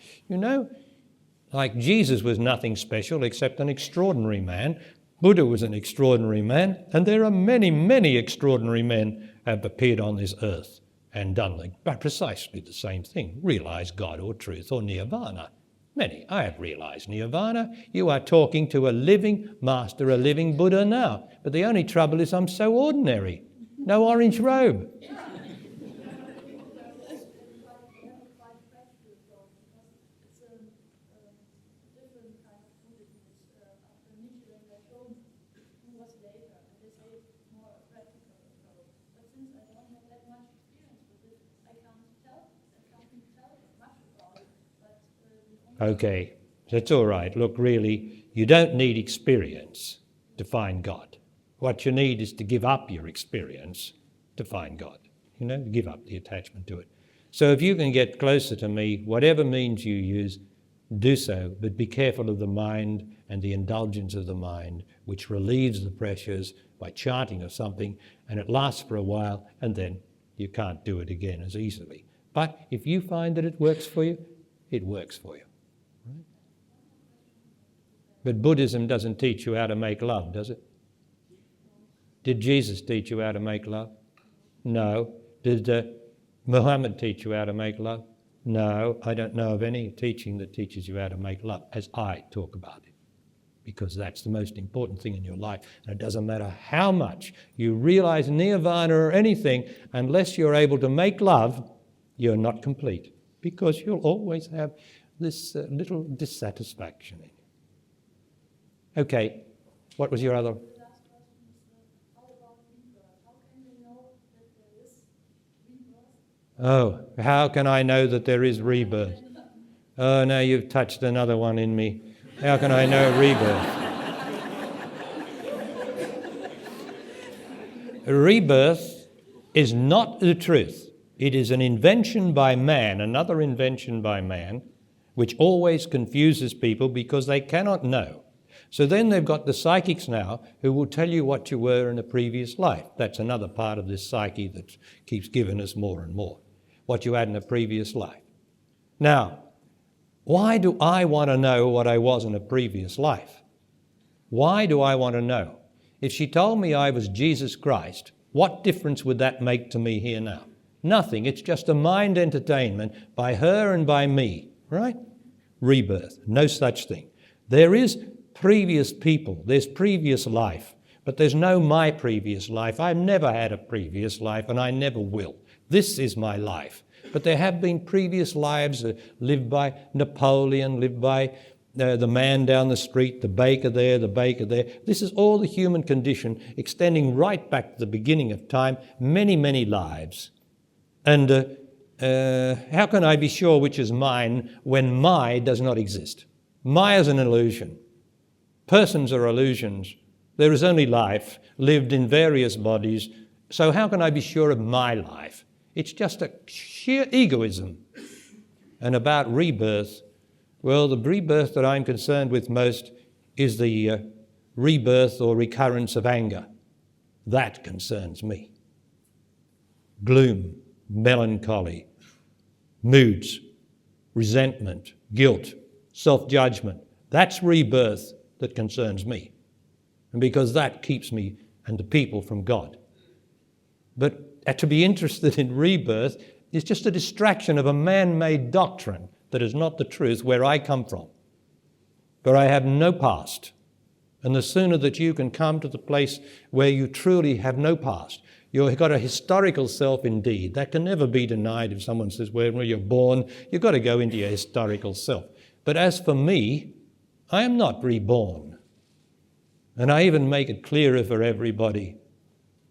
Like Jesus was nothing special except an extraordinary man. Buddha was an extraordinary man, and there are many, many extraordinary men have appeared on this earth and done precisely the same thing, realized God or truth or nirvana. Many. I have realized nirvana. You are talking to a living master, a living Buddha now. But the only trouble is I'm so ordinary. No orange robe. Okay, that's all right. Look, really, you don't need experience to find God. What you need is to give up your experience to find God. Give up the attachment to it. So if you can get closer to me, whatever means you use, do so, but be careful of the mind and the indulgence of the mind, which relieves the pressures by chanting or something, and it lasts for a while, and then you can't do it again as easily. But if you find that it works for you, it works for you. Right? But Buddhism doesn't teach you how to make love, does it? Did Jesus teach you how to make love? No. Did Muhammad teach you how to make love? No, I don't know of any teaching that teaches you how to make love as I talk about it, because that's the most important thing in your life. And it doesn't matter how much you realize nirvana or anything, unless you're able to make love, you're not complete, because you'll always have this little dissatisfaction in you. Okay, what was your other? The last question is, how about rebirth? How can we know that there is rebirth? Oh, how can I know that there is rebirth? Oh, now you've touched another one in me. How can I know rebirth? Rebirth is not the truth. It is an invention by man, another invention by man, which always confuses people because they cannot know. So then they've got the psychics now who will tell you what you were in a previous life. That's another part of this psyche that keeps giving us more and more, what you had in a previous life. Now, why do I want to know what I was in a previous life? Why do I want to know? If she told me I was Jesus Christ, what difference would that make to me here now? Nothing. It's just a mind entertainment by her and by me, right? Rebirth. No such thing. There is previous people. There's previous life. But there's no my previous life. I've never had a previous life and I never will. This is my life. But there have been previous lives lived by Napoleon, lived by the man down the street, the baker there, the baker there. This is all the human condition extending right back to the beginning of time, many, many lives. And how can I be sure which is mine when my does not exist? My is an illusion. Persons are illusions. There is only life lived in various bodies. So how can I be sure of my life? It's just a sheer egoism. And about rebirth, well, the rebirth that I'm concerned with most is the rebirth or recurrence of anger. That concerns me. Gloom, melancholy, moods, resentment, guilt, self-judgment. That's rebirth that concerns me. And because that keeps me and the people from God. But to be interested in rebirth is just a distraction of a man-made doctrine that is not the truth where I come from. For I have no past. And the sooner that you can come to the place where you truly have no past, you've got a historical self indeed. That can never be denied if someone says, well, when you're born, you've got to go into your historical self. But as for me, I am not reborn. And I even make it clearer for everybody.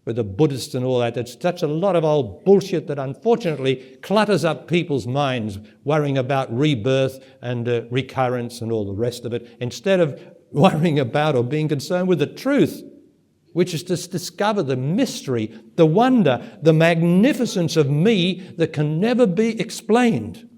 With the Buddhists and all that, it's such a lot of old bullshit that unfortunately clutters up people's minds, worrying about rebirth and recurrence and all the rest of it, instead of worrying about or being concerned with the truth, which is to discover the mystery, the wonder, the magnificence of me that can never be explained.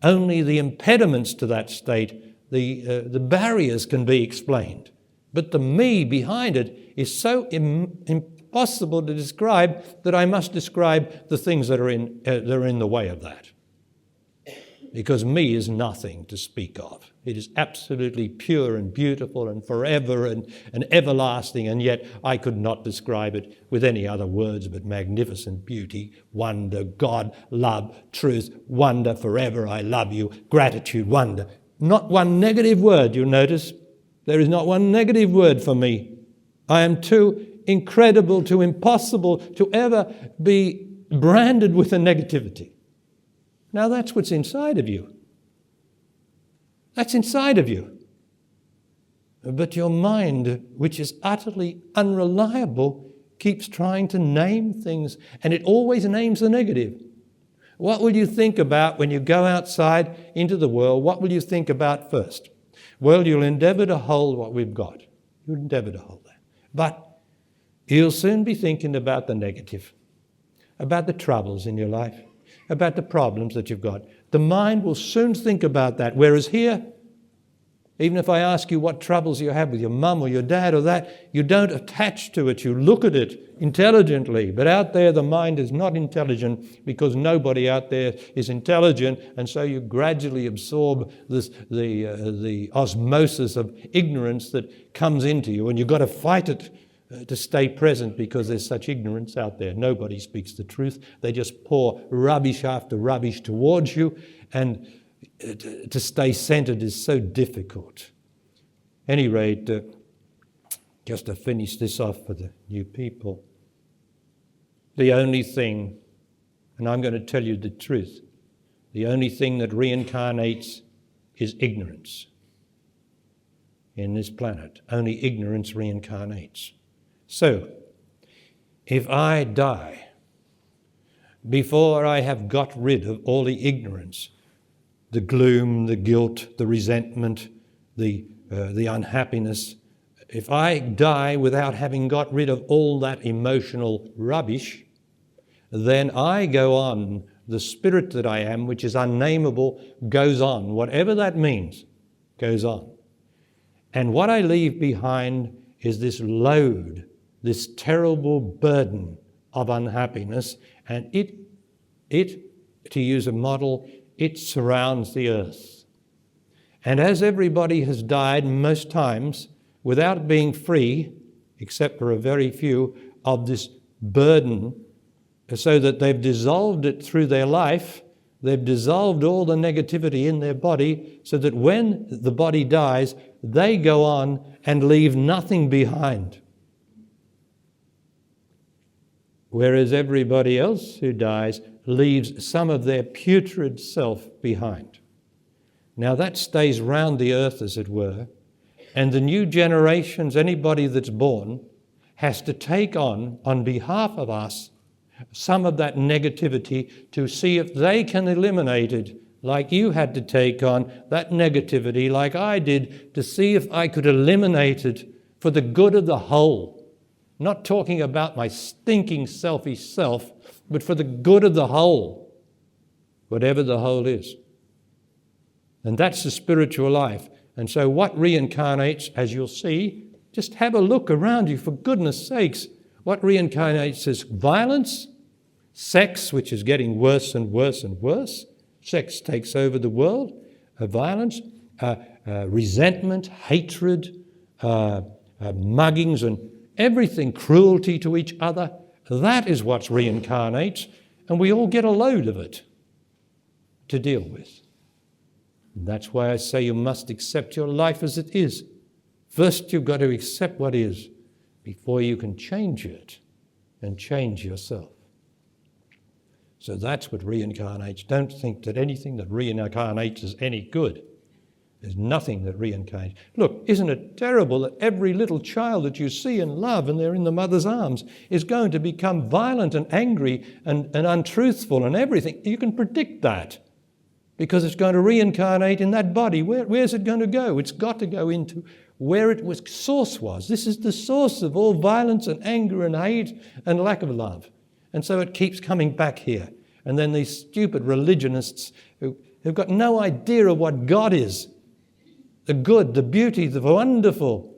Only the impediments to that state, the barriers can be explained. But the me behind it is so impossible to describe that I must describe the things that are in the way of that. Because me is nothing to speak of. It is absolutely pure and beautiful and forever and everlasting, and yet I could not describe it with any other words but magnificent beauty, wonder, God, love, truth, wonder, forever, I love you, gratitude, wonder. Not one negative word, you'll notice. There is not one negative word for me. I am too incredible, too impossible to ever be branded with a negativity. Now that's what's inside of you. That's inside of you. But your mind, which is utterly unreliable, keeps trying to name things, and it always names the negative. What will you think about when you go outside into the world? What will you think about first? Well, you'll endeavour to hold what we've got. You'll endeavour to hold that. But you'll soon be thinking about the negative, about the troubles in your life, about the problems that you've got. The mind will soon think about that. Whereas here, even if I ask you what troubles you have with your mum or your dad or that, you don't attach to it. You look at it intelligently. But out there, the mind is not intelligent because nobody out there is intelligent. And so you gradually absorb the osmosis of ignorance that comes into you. And you've got to fight it to stay present because there's such ignorance out there. Nobody speaks the truth. They just pour rubbish after rubbish towards you, and to stay centered is so difficult. At any rate, just to finish this off for the new people, the only thing, and I'm going to tell you the truth, the only thing that reincarnates is ignorance. In this planet, only ignorance reincarnates. So, if I die before I have got rid of all the ignorance, the gloom, the guilt, the resentment, the unhappiness, if I die without having got rid of all that emotional rubbish, then I go on. The spirit that I am, which is unnameable, goes on. Whatever that means, goes on. And what I leave behind is this load, this terrible burden of unhappiness, and it, to use a model, it surrounds the earth. And as everybody has died most times without being free, except for a very few, of this burden, so that they've dissolved it through their life, they've dissolved all the negativity in their body, so that when the body dies, they go on and leave nothing behind. Whereas everybody else who dies leaves some of their putrid self behind. Now that stays round the earth, as it were, and the new generations, anybody that's born, has to take on behalf of us, some of that negativity to see if they can eliminate it, like you had to take on that negativity, like I did, to see if I could eliminate it for the good of the whole. Not talking about my stinking selfish self, but for the good of the whole, whatever the whole is. And that's the spiritual life. And so what reincarnates, as you'll see, just have a look around you, for goodness sakes. What reincarnates is violence, sex, which is getting worse and worse and worse. Sex takes over the world. Violence, resentment, hatred, muggings and everything, cruelty to each other. That is what reincarnates, and we all get a load of it to deal with. And that's why I say you must accept your life as it is. First, you've got to accept what is before you can change it and change yourself. So that's what reincarnates. Don't think that anything that reincarnates is any good. There's nothing that reincarnates. Look, isn't it terrible that every little child that you see and love and they're in the mother's arms is going to become violent and angry and untruthful and everything? You can predict that because it's going to reincarnate in that body. Where's it going to go? It's got to go into where its source was. This is the source of all violence and anger and hate and lack of love. And so it keeps coming back here. And then these stupid religionists who've got no idea of what God is, the good, the beauty, the wonderful,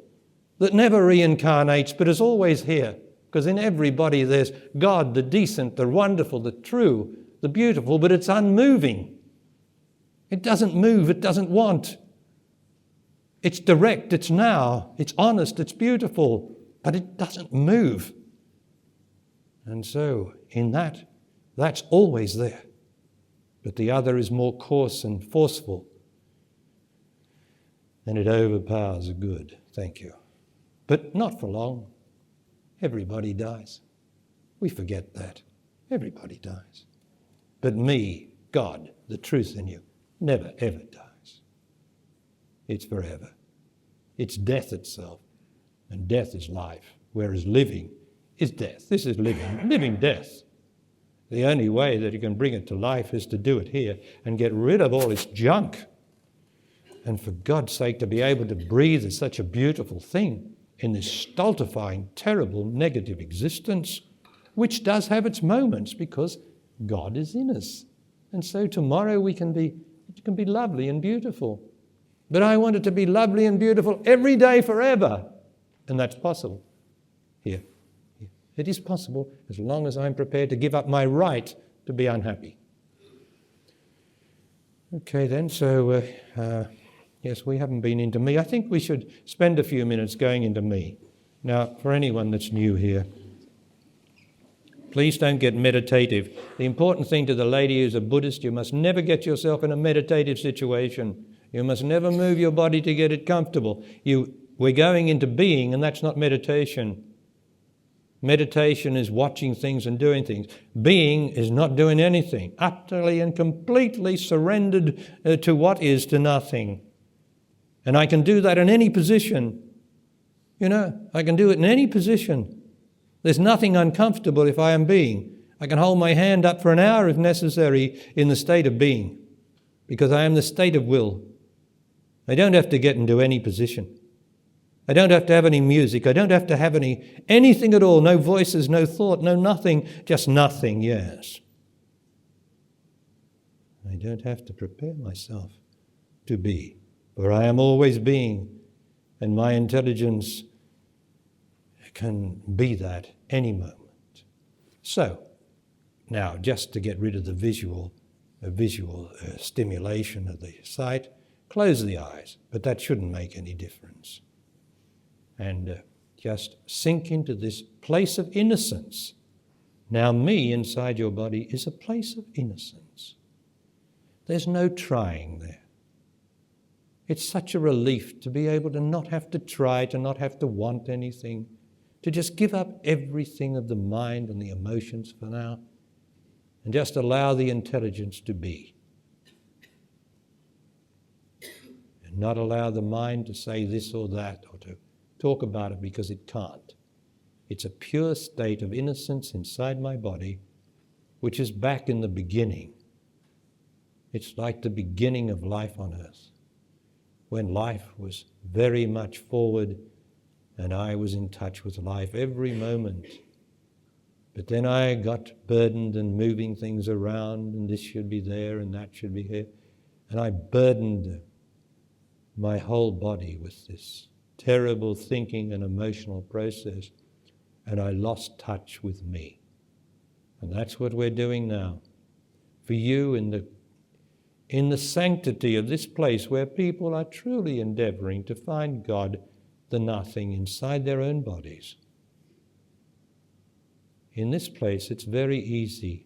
that never reincarnates but is always here. Because in everybody there's God, the decent, the wonderful, the true, the beautiful, but it's unmoving. It doesn't move, it doesn't want. It's direct, it's now, it's honest, it's beautiful, but it doesn't move. And so in that's always there. But the other is more coarse and forceful, and it overpowers the good. Thank you. But not for long. Everybody dies. We forget that. Everybody dies. But me, God, the truth in you, never ever dies. It's forever. It's death itself. And death is life, whereas living is death. This is living death. The only way that you can bring it to life is to do it here and get rid of all its junk. And for God's sake, to be able to breathe is such a beautiful thing in this stultifying, terrible, negative existence, which does have its moments because God is in us. And so tomorrow it can be lovely and beautiful. But I want it to be lovely and beautiful every day forever. And that's possible here. It is possible as long as I'm prepared to give up my right to be unhappy. Okay then, so yes, we haven't been into me. I think we should spend a few minutes going into me. Now, for anyone that's new here, please don't get meditative. The important thing to the lady who's a Buddhist, you must never get yourself in a meditative situation. You must never move your body to get it comfortable. We're going into being, and that's not meditation. Meditation is watching things and doing things. Being is not doing anything, utterly and completely surrendered to what is, to nothing. And I can do that in any position. You know, I can do it in any position. There's nothing uncomfortable if I am being. I can hold my hand up for an hour if necessary in the state of being, because I am the state of will. I don't have to get into any position. I don't have to have any music. I don't have to have anything at all. No voices, no thought, no nothing. Just nothing, yes. I don't have to prepare myself to be, for I am always being, and my intelligence can be that any moment. So, now, just to get rid of the visual stimulation of the sight, close the eyes, but that shouldn't make any difference. And just sink into this place of innocence. Now, me inside your body is a place of innocence. There's no trying there. It's such a relief to be able to not have to try, to not have to want anything, to just give up everything of the mind and the emotions for now, and just allow the intelligence to be. And not allow the mind to say this or that, or to talk about it, because it can't. It's a pure state of innocence inside my body, which is back in the beginning. It's like the beginning of life on earth, when life was very much forward and I was in touch with life every moment. But then I got burdened and moving things around, and this should be there and that should be here. And I burdened my whole body with this terrible thinking and emotional process, and I lost touch with me. And that's what we're doing now. For you, in the sanctity of this place where people are truly endeavoring to find God, the nothing, inside their own bodies. In this place, it's very easy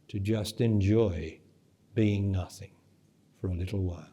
to just enjoy being nothing for a little while.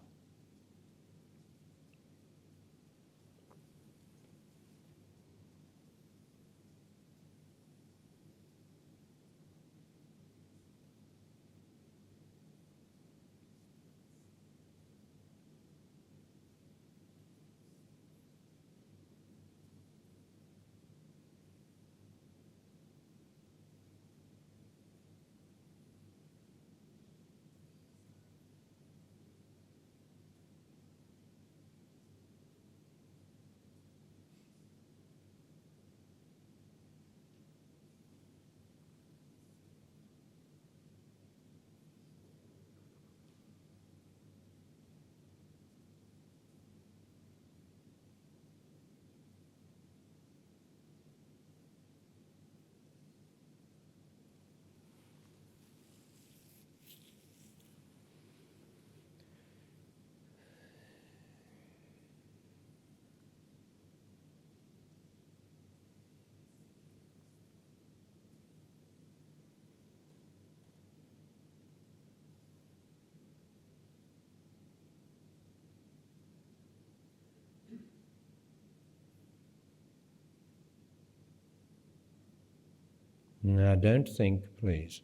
Now don't think, please,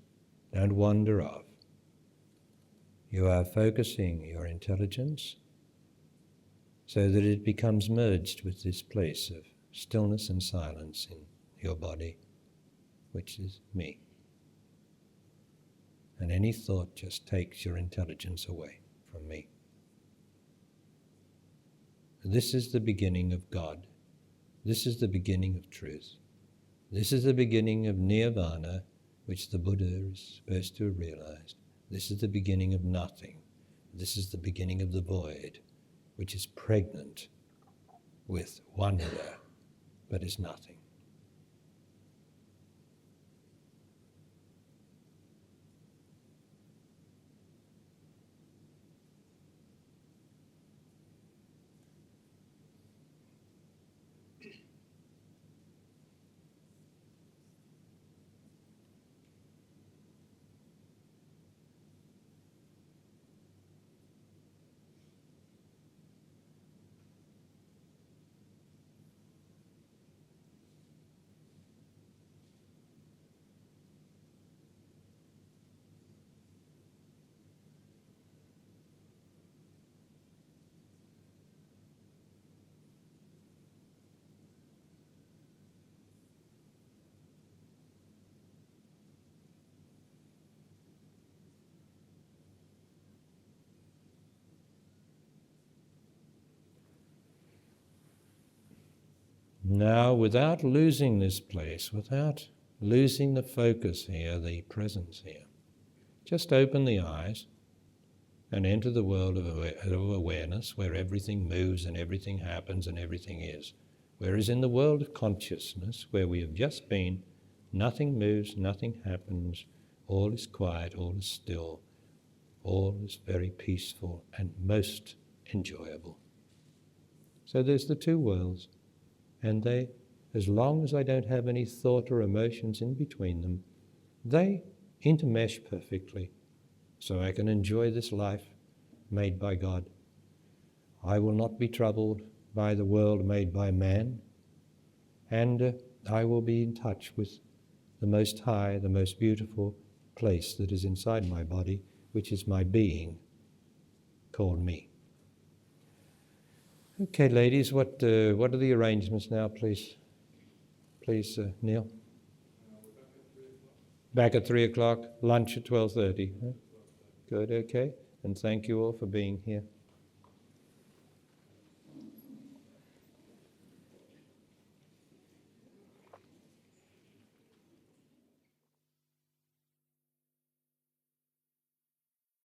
don't wander off. You are focusing your intelligence so that it becomes merged with this place of stillness and silence in your body, which is me. And any thought just takes your intelligence away from me. This is the beginning of God. This is the beginning of truth. This is the beginning of nirvana, which the Buddha is supposed to have realized. This is the beginning of nothing. This is the beginning of the void, which is pregnant with wonder, but is nothing. Now, without losing this place, without losing the focus here, the presence here, just open the eyes and enter the world of awareness where everything moves and everything happens and everything is. Whereas in the world of consciousness, where we have just been, nothing moves, nothing happens, all is quiet, all is still, all is very peaceful and most enjoyable. So there's the two worlds, and they, as long as I don't have any thought or emotions in between them, they intermesh perfectly, so I can enjoy this life made by God. I will not be troubled by the world made by man, and I will be in touch with the Most High, the most beautiful place that is inside my body, which is my being, called me. Okay, ladies, what are the arrangements now, please? Please, Neil. Back at 3 o'clock, lunch at 12:30. Huh? Good, okay. And thank you all for being here.